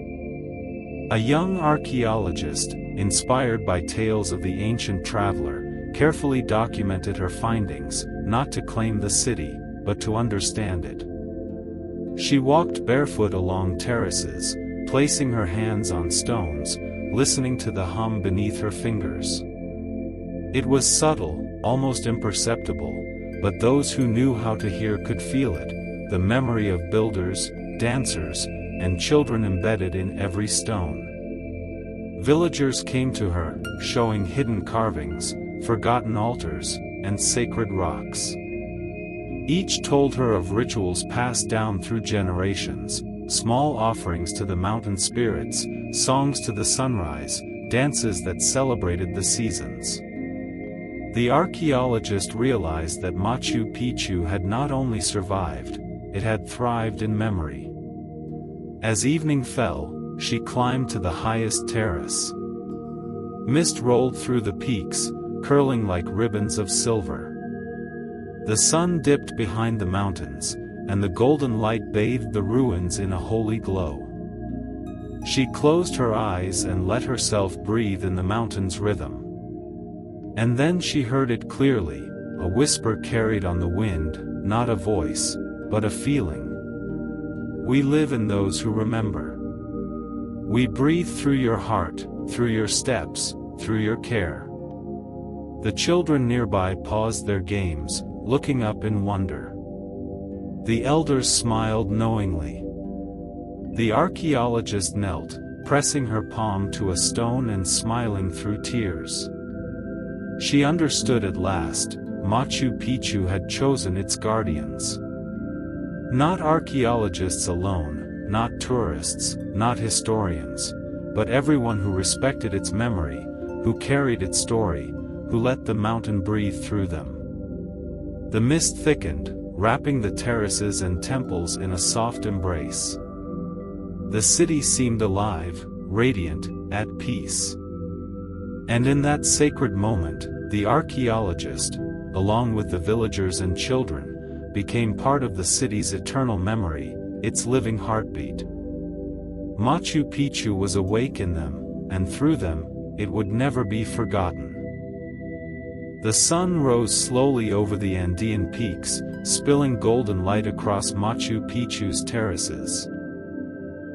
A young archaeologist, inspired by tales of the ancient traveler, carefully documented her findings, not to claim the city, but to understand it. She walked barefoot along terraces, placing her hands on stones, listening to the hum beneath her fingers. It was subtle, almost imperceptible, but those who knew how to hear could feel it, the memory of builders, dancers, and children embedded in every stone. Villagers came to her, showing hidden carvings, forgotten altars, and sacred rocks. Each told her of rituals passed down through generations, small offerings to the mountain spirits, songs to the sunrise, dances that celebrated the seasons. The archaeologist realized that Machu Picchu had not only survived, it had thrived in memory. As evening fell, she climbed to the highest terrace. Mist rolled through the peaks, curling like ribbons of silver. The sun dipped behind the mountains, and the golden light bathed the ruins in a holy glow. She closed her eyes and let herself breathe in the mountain's rhythm. And then she heard it clearly, a whisper carried on the wind, not a voice, but a feeling. "We live in those who remember. We breathe through your heart, through your steps, through your care. The children nearby paused their games, looking up in wonder. The elders smiled knowingly. The archaeologist knelt, pressing her palm to a stone and smiling through tears. She understood at last. Machu Picchu had chosen its guardians. Not archaeologists alone, not tourists, not historians, but everyone who respected its memory, who carried its story, who let the mountain breathe through them. The mist thickened, wrapping the terraces and temples in a soft embrace. The city seemed alive, radiant, at peace. And in that sacred moment, the archaeologist, along with the villagers and children, became part of the city's eternal memory, its living heartbeat. Machu Picchu was awake in them, and through them, it would never be forgotten. The sun rose slowly over the Andean peaks, spilling golden light across Machu Picchu's terraces.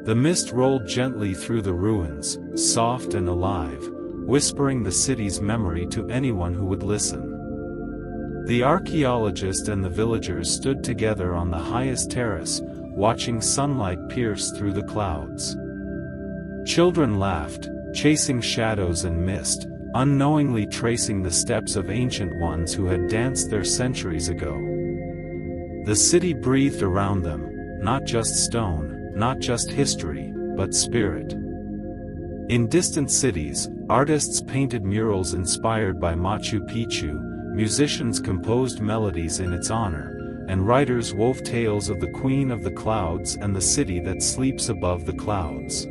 The mist rolled gently through the ruins, soft and alive, whispering the city's memory to anyone who would listen. The archaeologist and the villagers stood together on the highest terrace, watching sunlight pierce through the clouds. Children laughed, chasing shadows and mist, unknowingly tracing the steps of ancient ones who had danced there centuries ago. The city breathed around them, not just stone, not just history, but spirit. In distant cities, artists painted murals inspired by Machu Picchu, musicians composed melodies in its honor, and writers wove tales of the Queen of the Clouds and the city that sleeps above the clouds.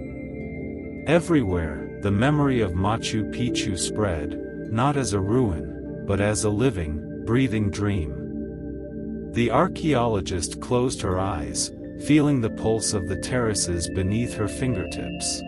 Everywhere, the memory of Machu Picchu spread, not as a ruin, but as a living, breathing dream. The archaeologist closed her eyes, feeling the pulse of the terraces beneath her fingertips.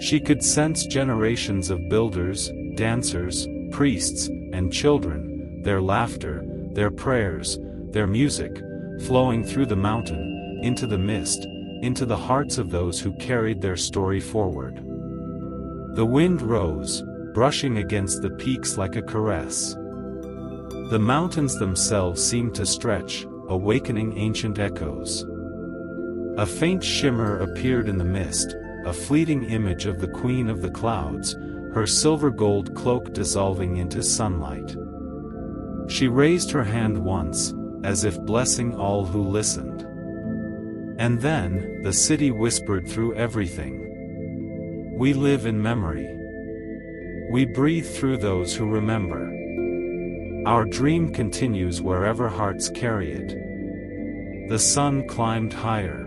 She could sense generations of builders, dancers, priests, and children, their laughter, their prayers, their music, flowing through the mountain, into the mist, into the hearts of those who carried their story forward. The wind rose, brushing against the peaks like a caress. The mountains themselves seemed to stretch, awakening ancient echoes. A faint shimmer appeared in the mist, a fleeting image of the Queen of the Clouds, her silver-gold cloak dissolving into sunlight. She raised her hand once, as if blessing all who listened. And then, the city whispered through everything. We live in memory. We breathe through those who remember. Our dream continues wherever hearts carry it. The sun climbed higher.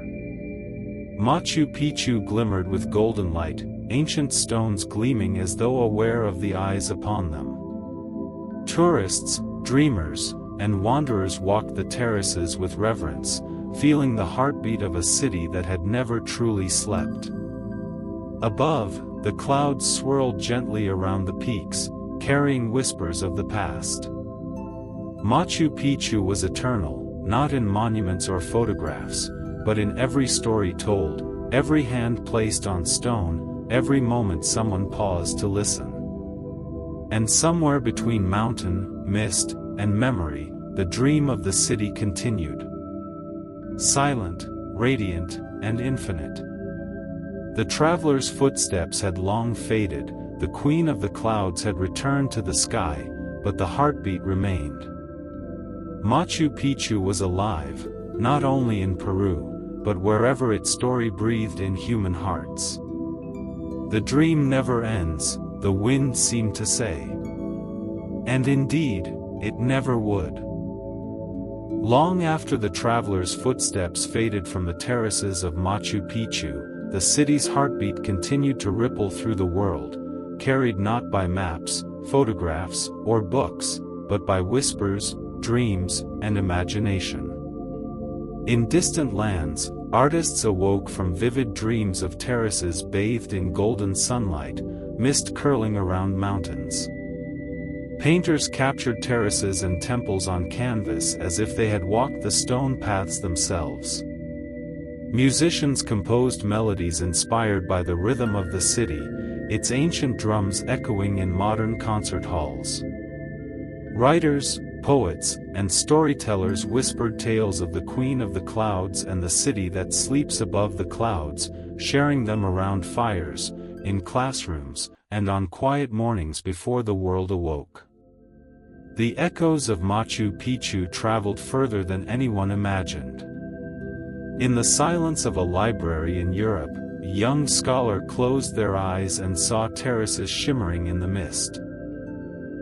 Machu Picchu glimmered with golden light, ancient stones gleaming as though aware of the eyes upon them. Tourists, dreamers, and wanderers walked the terraces with reverence, feeling the heartbeat of a city that had never truly slept. Above, the clouds swirled gently around the peaks, carrying whispers of the past. Machu Picchu was eternal, not in monuments or photographs, but in every story told, every hand placed on stone, every moment someone paused to listen. And somewhere between mountain, mist, and memory, the dream of the city continued. Silent, radiant, and infinite. The traveler's footsteps had long faded, the Queen of the Clouds had returned to the sky, but the heartbeat remained. Machu Picchu was alive, not only in Peru, but wherever its story breathed in human hearts. The dream never ends, the wind seemed to say. And indeed, it never would. Long after the traveler's footsteps faded from the terraces of Machu Picchu, the city's heartbeat continued to ripple through the world, carried not by maps, photographs, or books, but by whispers, dreams, and imagination. In distant lands, artists awoke from vivid dreams of terraces bathed in golden sunlight, mist curling around mountains. Painters captured terraces and temples on canvas as if they had walked the stone paths themselves. Musicians composed melodies inspired by the rhythm of the city, its ancient drums echoing in modern concert halls. Writers, poets, and storytellers whispered tales of the Queen of the Clouds and the city that sleeps above the clouds, sharing them around fires, in classrooms, and on quiet mornings before the world awoke. The echoes of Machu Picchu traveled further than anyone imagined. In the silence of a library in Europe, a young scholar closed their eyes and saw terraces shimmering in the mist.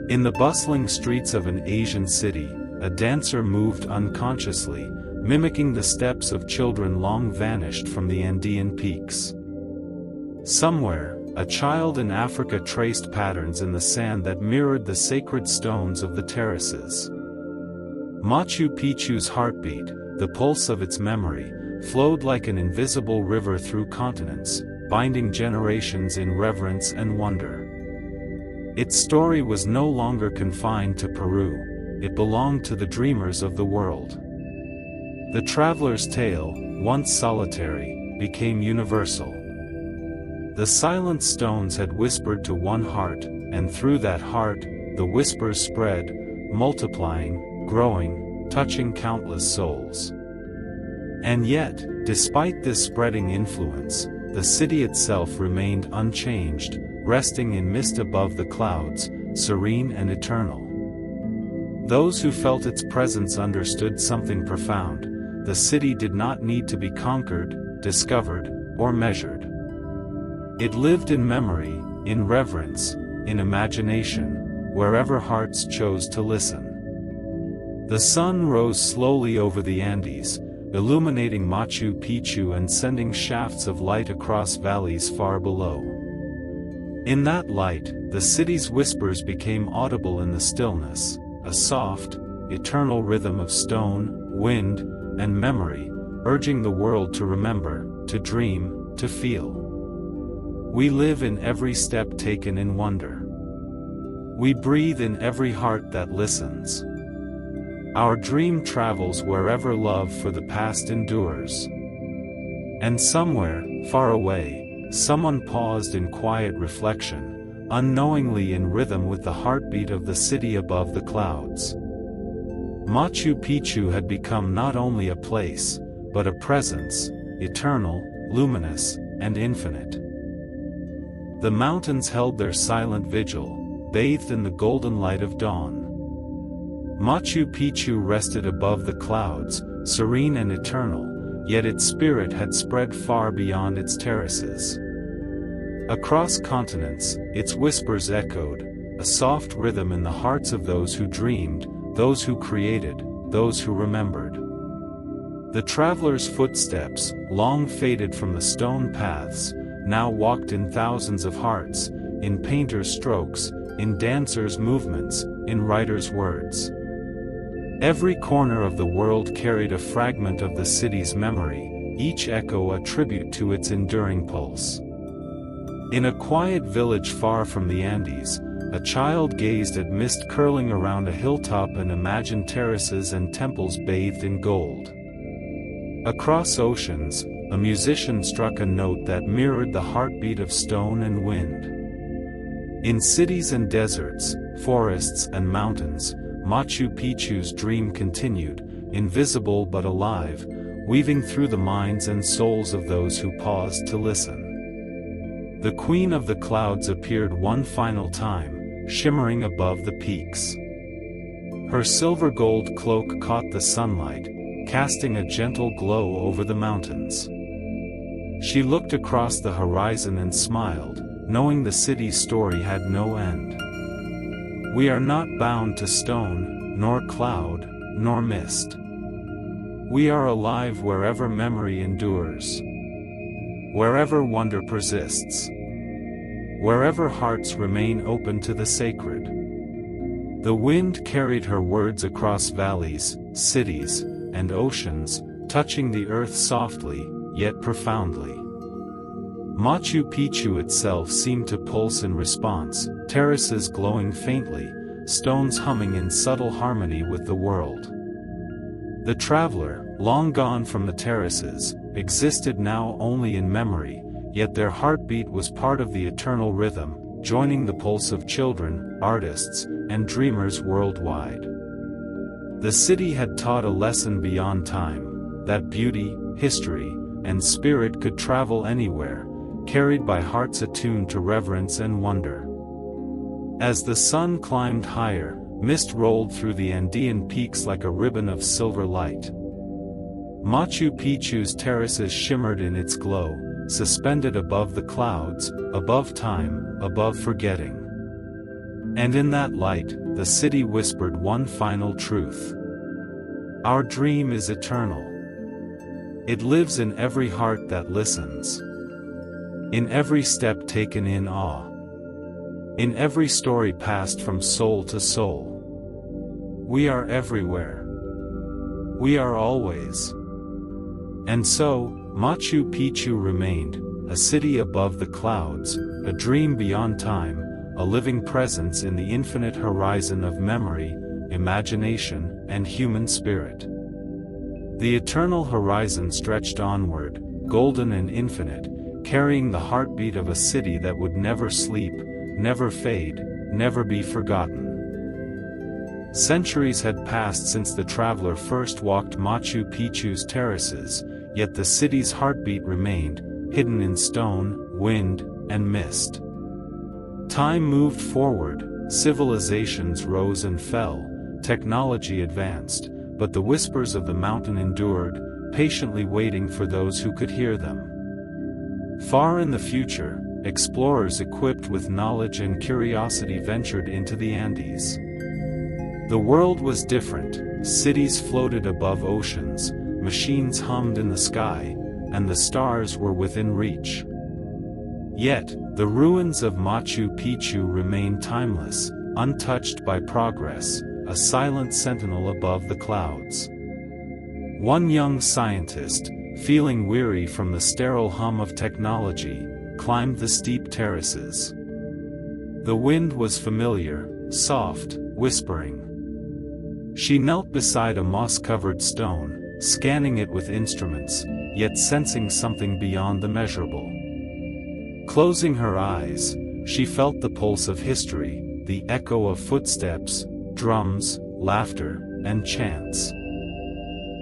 In the bustling streets of an Asian city, a dancer moved unconsciously, mimicking the steps of children long vanished from the Andean peaks. Somewhere, a child in Africa traced patterns in the sand that mirrored the sacred stones of the terraces. Machu Picchu's heartbeat, the pulse of its memory, flowed like an invisible river through continents, binding generations in reverence and wonder. Its story was no longer confined to Peru, it belonged to the dreamers of the world. The traveler's tale, once solitary, became universal. The silent stones had whispered to one heart, and through that heart, the whispers spread, multiplying, growing, touching countless souls. And yet, despite this spreading influence, the city itself remained unchanged, resting in mist above the clouds, serene and eternal. Those who felt its presence understood something profound: the city did not need to be conquered, discovered, or measured. It lived in memory, in reverence, in imagination, wherever hearts chose to listen. The sun rose slowly over the Andes, illuminating Machu Picchu and sending shafts of light across valleys far below. In that light, the city's whispers became audible in the stillness, a soft, eternal rhythm of stone, wind, and memory, urging the world to remember, to dream, to feel. We live in every step taken in wonder. We breathe in every heart that listens. Our dream travels wherever love for the past endures. And somewhere, far away, someone paused in quiet reflection, unknowingly in rhythm with the heartbeat of the city above the clouds. Machu Picchu had become not only a place, but a presence, eternal, luminous, and infinite. The mountains held their silent vigil, bathed in the golden light of dawn. Machu Picchu rested above the clouds, serene and eternal, yet its spirit had spread far beyond its terraces. Across continents, its whispers echoed, a soft rhythm in the hearts of those who dreamed, those who created, those who remembered. The traveler's footsteps, long faded from the stone paths, now walked in thousands of hearts, in painters' strokes, in dancers' movements, in writers' words. Every corner of the world carried a fragment of the city's memory, each echo a tribute to its enduring pulse. In a quiet village far from the Andes, a child gazed at mist curling around a hilltop and imagined terraces and temples bathed in gold. Across oceans, a musician struck a note that mirrored the heartbeat of stone and wind. In cities and deserts, forests and mountains, Machu Picchu's dream continued, invisible but alive, weaving through the minds and souls of those who paused to listen. The Queen of the Clouds appeared one final time, shimmering above the peaks. Her silver-gold cloak caught the sunlight, casting a gentle glow over the mountains. She looked across the horizon and smiled, knowing the city's story had no end. We are not bound to stone, nor cloud, nor mist. We are alive wherever memory endures. Wherever wonder persists. Wherever hearts remain open to the sacred. The wind carried her words across valleys, cities, and oceans, touching the earth softly, yet profoundly. Machu Picchu itself seemed to pulse in response, terraces glowing faintly, stones humming in subtle harmony with the world. The traveler, long gone from the terraces, existed now only in memory, yet their heartbeat was part of the eternal rhythm, joining the pulse of children, artists, and dreamers worldwide. The city had taught a lesson beyond time, that beauty, history, and spirit could travel anywhere, carried by hearts attuned to reverence and wonder. As the sun climbed higher, mist rolled through the Andean peaks like a ribbon of silver light. Machu Picchu's terraces shimmered in its glow, suspended above the clouds, above time, above forgetting. And in that light, the city whispered one final truth. Our dream is eternal. It lives in every heart that listens. In every step taken in awe. In every story passed from soul to soul. We are everywhere. We are always. And so, Machu Picchu remained, a city above the clouds, a dream beyond time, a living presence in the infinite horizon of memory, imagination, and human spirit. The eternal horizon stretched onward, golden and infinite, carrying the heartbeat of a city that would never sleep, never fade, never be forgotten. Centuries had passed since the traveler first walked Machu Picchu's terraces, yet the city's heartbeat remained, hidden in stone, wind, and mist. Time moved forward, civilizations rose and fell, technology advanced, but the whispers of the mountain endured, patiently waiting for those who could hear them. Far in the future, explorers equipped with knowledge and curiosity ventured into the Andes. The world was different, cities floated above oceans, machines hummed in the sky, and the stars were within reach. Yet, the ruins of Machu Picchu remained timeless, untouched by progress, a silent sentinel above the clouds. One young scientist, feeling weary from the sterile hum of technology, climbed the steep terraces. The wind was familiar, soft, whispering. She knelt beside a moss-covered stone, scanning it with instruments, yet sensing something beyond the measurable. Closing her eyes, she felt the pulse of history, the echo of footsteps, drums, laughter, and chants.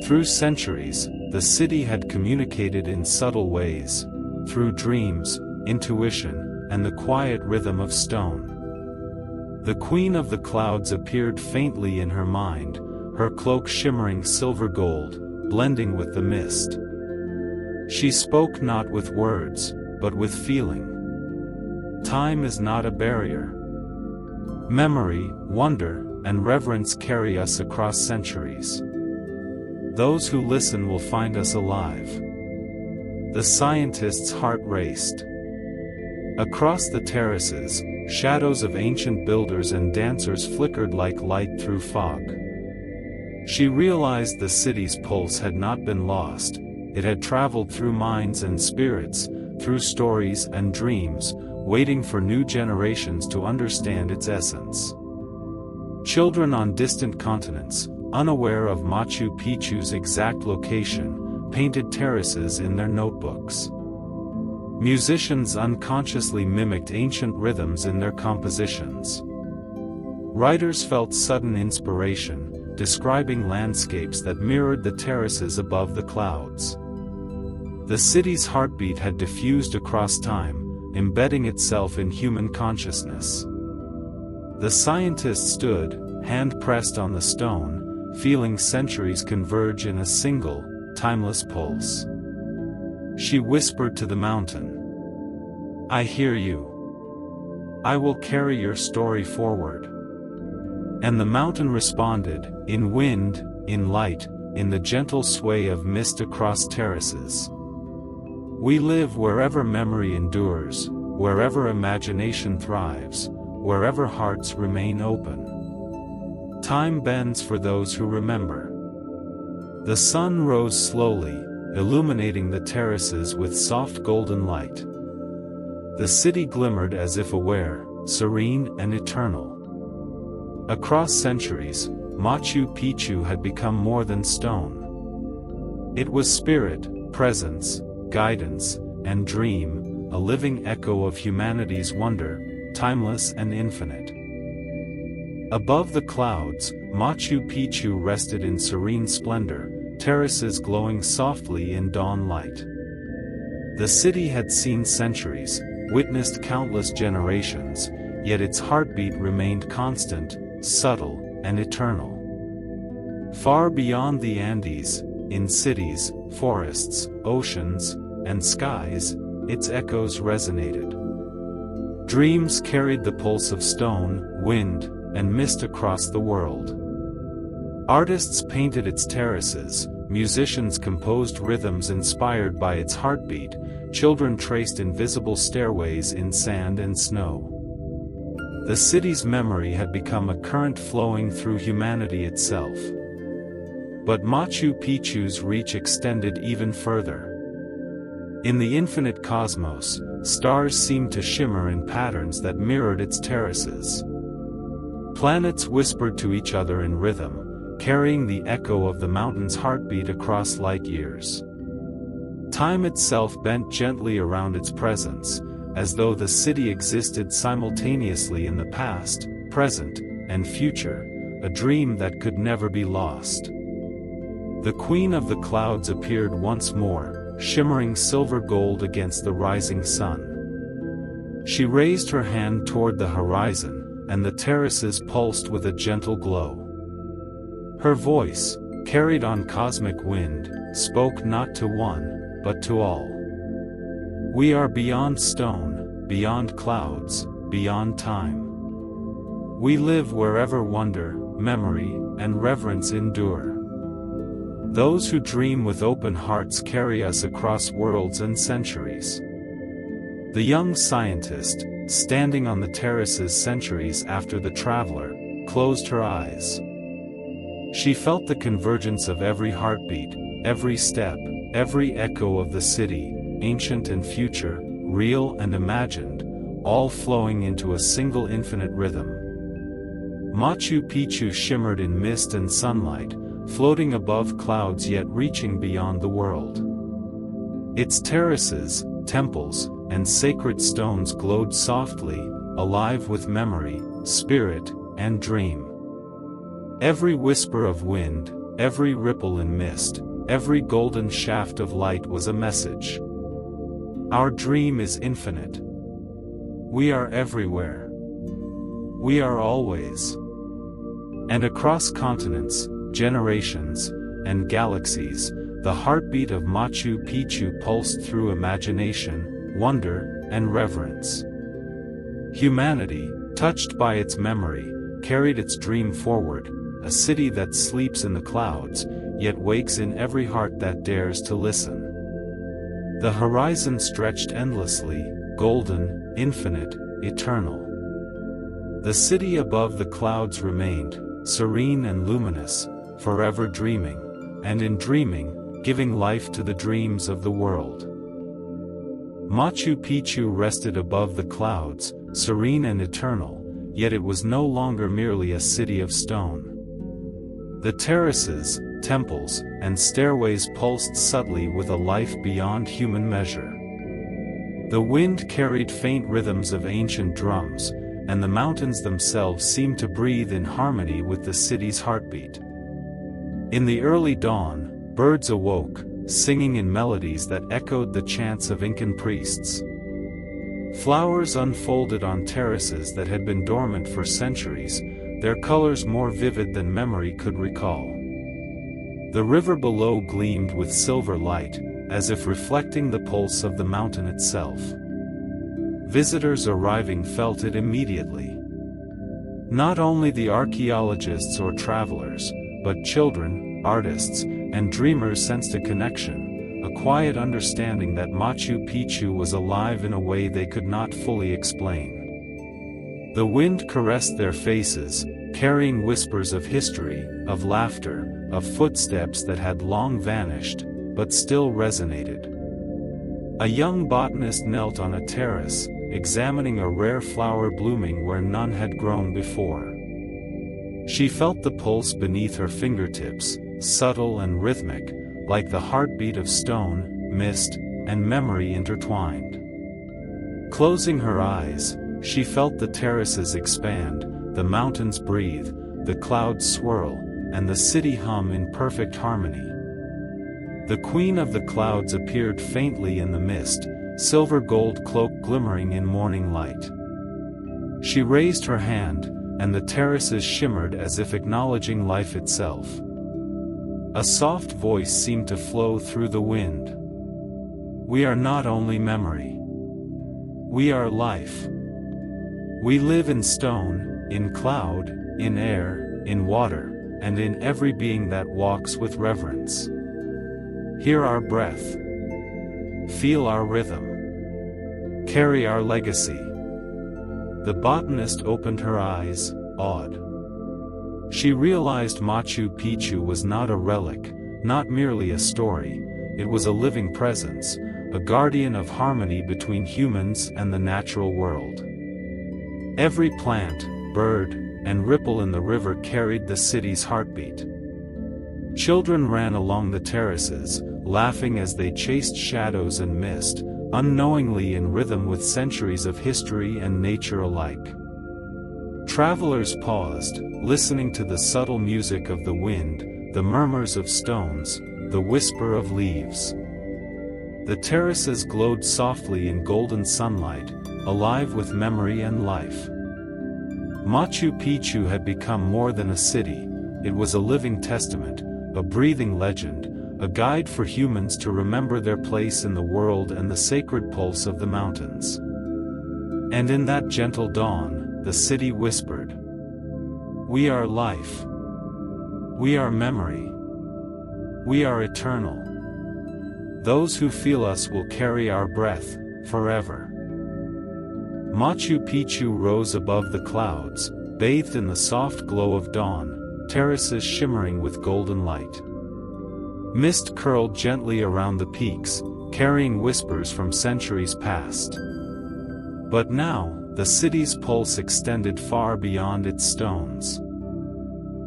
Through centuries, the city had communicated in subtle ways, through dreams, intuition, and the quiet rhythm of stone. The Queen of the Clouds appeared faintly in her mind, her cloak shimmering silver gold, blending with the mist. She spoke not with words, but with feeling. Time is not a barrier. Memory, wonder, and reverence carry us across centuries. Those who listen will find us alive. The scientist's heart raced. Across the terraces, shadows of ancient builders and dancers flickered like light through fog. She realized the city's pulse had not been lost, it had traveled through minds and spirits, through stories and dreams, waiting for new generations to understand its essence. Children on distant continents, unaware of Machu Picchu's exact location, painted terraces in their notebooks. Musicians unconsciously mimicked ancient rhythms in their compositions. Writers felt sudden inspiration, describing landscapes that mirrored the terraces above the clouds. The city's heartbeat had diffused across time, embedding itself in human consciousness. The scientist stood, hand pressed on the stone, feeling centuries converge in a single, timeless pulse. She whispered to the mountain, "I hear you. I will carry your story forward." And the mountain responded, in wind, in light, in the gentle sway of mist across terraces. We live wherever memory endures, wherever imagination thrives, wherever hearts remain open. Time bends for those who remember. The sun rose slowly, illuminating the terraces with soft golden light. The city glimmered as if aware, serene and eternal. Across centuries, Machu Picchu had become more than stone. It was spirit, presence, guidance, and dream, a living echo of humanity's wonder, timeless and infinite. Above the clouds, Machu Picchu rested in serene splendor, terraces glowing softly in dawn light. The city had seen centuries, witnessed countless generations, yet its heartbeat remained constant, subtle, and eternal. Far beyond the Andes, in cities, forests, oceans, and skies, its echoes resonated. Dreams carried the pulse of stone, wind, and mist across the world. Artists painted its terraces, musicians composed rhythms inspired by its heartbeat, children traced invisible stairways in sand and snow. The city's memory had become a current flowing through humanity itself. But Machu Picchu's reach extended even further. In the infinite cosmos, stars seemed to shimmer in patterns that mirrored its terraces. Planets whispered to each other in rhythm, carrying the echo of the mountain's heartbeat across light years. Time itself bent gently around its presence, as though the city existed simultaneously in the past, present, and future, a dream that could never be lost. The Queen of the Clouds appeared once more, shimmering silver gold against the rising sun. She raised her hand toward the horizon, and the terraces pulsed with a gentle glow. Her voice, carried on cosmic wind, spoke not to one, but to all. We are beyond stone, beyond clouds, beyond time. We live wherever wonder, memory, and reverence endure. Those who dream with open hearts carry us across worlds and centuries. The young scientist, standing on the terraces centuries after the traveler, closed her eyes. She felt the convergence of every heartbeat, every step, every echo of the city, ancient and future, real and imagined, all flowing into a single infinite rhythm. Machu Picchu shimmered in mist and sunlight, floating above clouds yet reaching beyond the world. Its terraces, temples, and sacred stones glowed softly, alive with memory, spirit, and dream. Every whisper of wind, every ripple in mist, every golden shaft of light was a message. Our dream is infinite. We are everywhere. We are always. And across continents, generations, and galaxies, the heartbeat of Machu Picchu pulsed through imagination, wonder, and reverence. Humanity, touched by its memory, carried its dream forward, a city that sleeps in the clouds, yet wakes in every heart that dares to listen. The horizon stretched endlessly, golden, infinite, eternal. The city above the clouds remained, serene and luminous, forever dreaming, and in dreaming, giving life to the dreams of the world. Machu Picchu rested above the clouds, serene and eternal, yet it was no longer merely a city of stone. The terraces, temples, and stairways pulsed subtly with a life beyond human measure. The wind carried faint rhythms of ancient drums, and the mountains themselves seemed to breathe in harmony with the city's heartbeat. In the early dawn, birds awoke, singing in melodies that echoed the chants of Incan priests. Flowers unfolded on terraces that had been dormant for centuries, their colors more vivid than memory could recall. The river below gleamed with silver light, as if reflecting the pulse of the mountain itself. Visitors arriving felt it immediately. Not only the archaeologists or travelers, but children, artists, and dreamers sensed a connection, a quiet understanding that Machu Picchu was alive in a way they could not fully explain. The wind caressed their faces, carrying whispers of history, of laughter, of footsteps that had long vanished, but still resonated. A young botanist knelt on a terrace, examining a rare flower blooming where none had grown before. She felt the pulse beneath her fingertips, subtle and rhythmic, like the heartbeat of stone, mist, and memory intertwined. Closing her eyes, she felt the terraces expand, the mountains breathe, the clouds swirl, and the city hum in perfect harmony. The queen of the clouds appeared faintly in the mist, silver gold cloak glimmering in morning light. She raised her hand, and the terraces shimmered as if acknowledging life itself. A soft voice seemed to flow through the wind. We are not only memory. We are life. We live in stone, in cloud, in air, in water, and in every being that walks with reverence. Hear our breath. Feel our rhythm. Carry our legacy. The botanist opened her eyes, awed. She realized Machu Picchu was not a relic, not merely a story, it was a living presence, a guardian of harmony between humans and the natural world. Every plant, bird, and ripple in the river carried the city's heartbeat. Children ran along the terraces, laughing as they chased shadows and mist, unknowingly in rhythm with centuries of history and nature alike. Travelers paused, listening to the subtle music of the wind, the murmurs of stones, the whisper of leaves. The terraces glowed softly in golden sunlight, alive with memory and life. Machu Picchu had become more than a city, it was a living testament, a breathing legend, a guide for humans to remember their place in the world and the sacred pulse of the mountains. And in that gentle dawn, the city whispered, "We are life. We are memory. We are eternal. Those who feel us will carry our breath, forever." Machu Picchu rose above the clouds, bathed in the soft glow of dawn, terraces shimmering with golden light. Mist curled gently around the peaks, carrying whispers from centuries past. But now, the city's pulse extended far beyond its stones.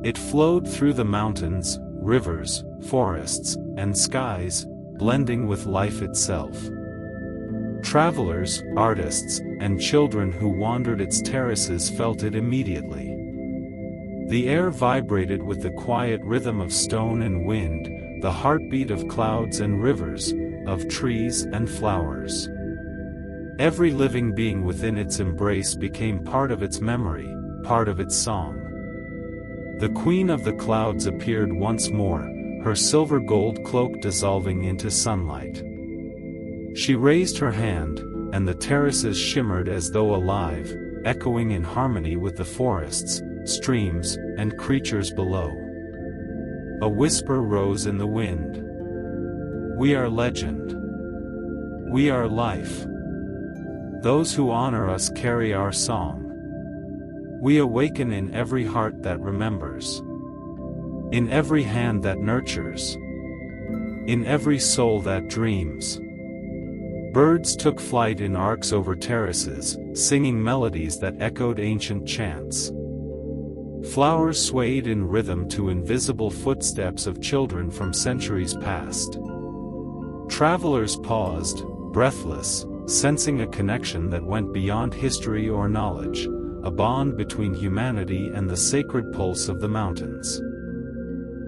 It flowed through the mountains, rivers, forests, and skies, blending with life itself. Travelers, artists, and children who wandered its terraces felt it immediately. The air vibrated with the quiet rhythm of stone and wind, the heartbeat of clouds and rivers, of trees and flowers. Every living being within its embrace became part of its memory, part of its song. The queen of the clouds appeared once more, her silver gold cloak dissolving into sunlight. She raised her hand, and the terraces shimmered as though alive, echoing in harmony with the forests, streams, and creatures below. A whisper rose in the wind. We are legend. We are life. Those who honor us carry our song. We awaken in every heart that remembers. In every hand that nurtures. In every soul that dreams. Birds took flight in arcs over terraces, singing melodies that echoed ancient chants. Flowers swayed in rhythm to invisible footsteps of children from centuries past. Travelers paused, breathless, sensing a connection that went beyond history or knowledge, a bond between humanity and the sacred pulse of the mountains.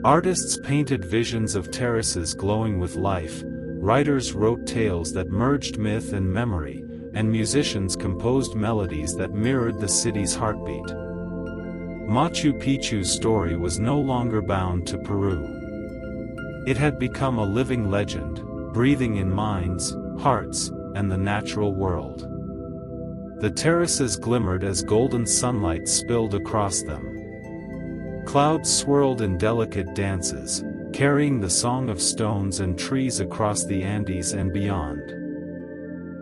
Artists painted visions of terraces glowing with life, writers wrote tales that merged myth and memory, and musicians composed melodies that mirrored the city's heartbeat. Machu Picchu's story was no longer bound to Peru. It had become a living legend, breathing in minds, hearts, and the natural world. The terraces glimmered as golden sunlight spilled across them. Clouds swirled in delicate dances, carrying the song of stones and trees across the Andes and beyond.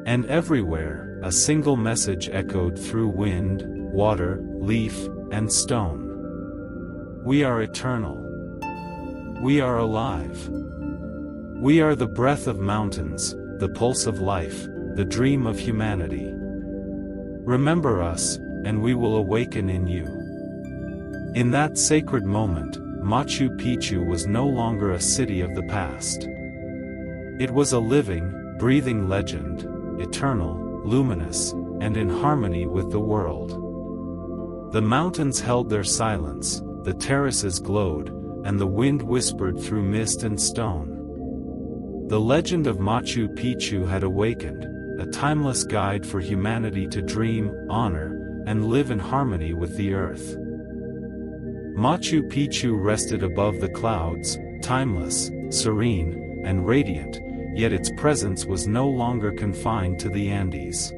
And everywhere, a single message echoed through wind, water, leaf, and stone. We are eternal. We are alive. We are the breath of mountains, the pulse of life, the dream of humanity. Remember us, and we will awaken in you. In that sacred moment, Machu Picchu was no longer a city of the past. It was a living, breathing legend, eternal, luminous, and in harmony with the world. The mountains held their silence, the terraces glowed, and the wind whispered through mist and stone. The legend of Machu Picchu had awakened, a timeless guide for humanity to dream, honor, and live in harmony with the earth. Machu Picchu rested above the clouds, timeless, serene, and radiant, yet its presence was no longer confined to the Andes.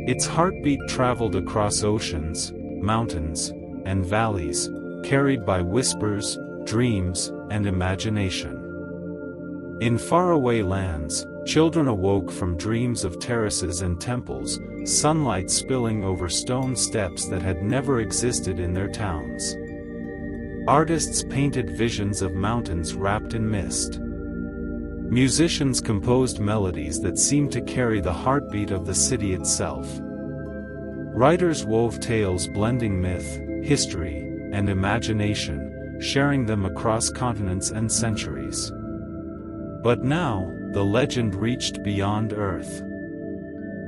Its heartbeat traveled across oceans, mountains, and valleys, carried by whispers, dreams, and imagination. In faraway lands, children awoke from dreams of terraces and temples, sunlight spilling over stone steps that had never existed in their towns. Artists painted visions of mountains wrapped in mist. Musicians composed melodies that seemed to carry the heartbeat of the city itself. Writers wove tales blending myth, history, and imagination, sharing them across continents and centuries. But now, the legend reached beyond Earth.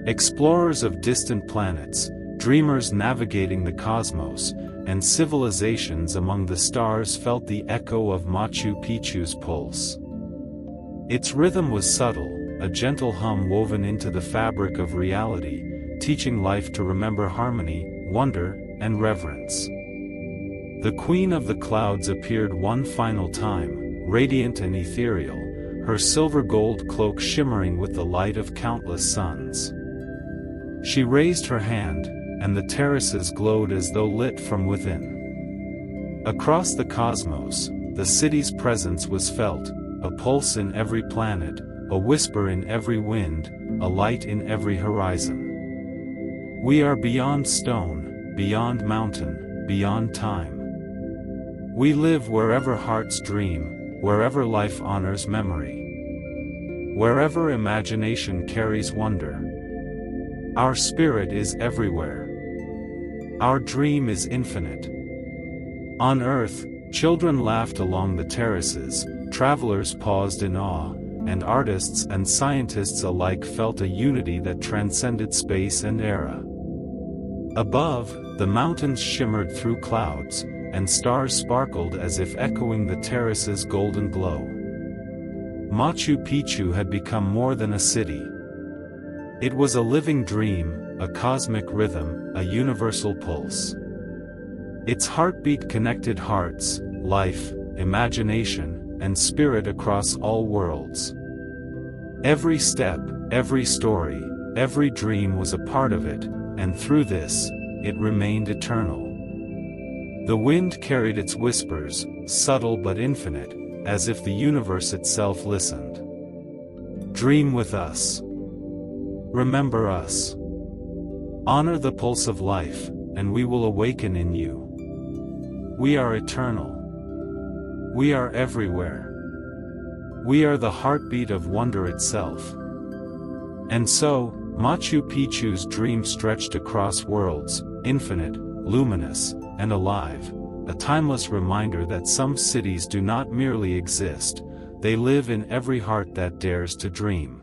Explorers of distant planets, dreamers navigating the cosmos, and civilizations among the stars felt the echo of Machu Picchu's pulse. Its rhythm was subtle, a gentle hum woven into the fabric of reality, teaching life to remember harmony, wonder, and reverence. The Queen of the Clouds appeared one final time, radiant and ethereal, her silver-gold cloak shimmering with the light of countless suns. She raised her hand, and the terraces glowed as though lit from within. Across the cosmos, the city's presence was felt, a pulse in every planet, a whisper in every wind, a light in every horizon. We are beyond stone, beyond mountain, beyond time. We live wherever hearts dream, wherever life honors memory. Wherever imagination carries wonder. Our spirit is everywhere. Our dream is infinite. On Earth, children laughed along the terraces, travelers paused in awe, and artists and scientists alike felt a unity that transcended space and era. Above, the mountains shimmered through clouds, and stars sparkled as if echoing the terrace's golden glow. Machu Picchu had become more than a city. It was a living dream, a cosmic rhythm, a universal pulse. Its heartbeat connected hearts, life, imagination, and spirit across all worlds. Every step, every story, every dream was a part of it, and through this, it remained eternal. The wind carried its whispers, subtle but infinite, as if the universe itself listened. Dream with us. Remember us. Honor the pulse of life, and we will awaken in you. We are eternal. We are everywhere. We are the heartbeat of wonder itself. And so, Machu Picchu's dream stretched across worlds, infinite, luminous, and alive, a timeless reminder that some cities do not merely exist, they live in every heart that dares to dream.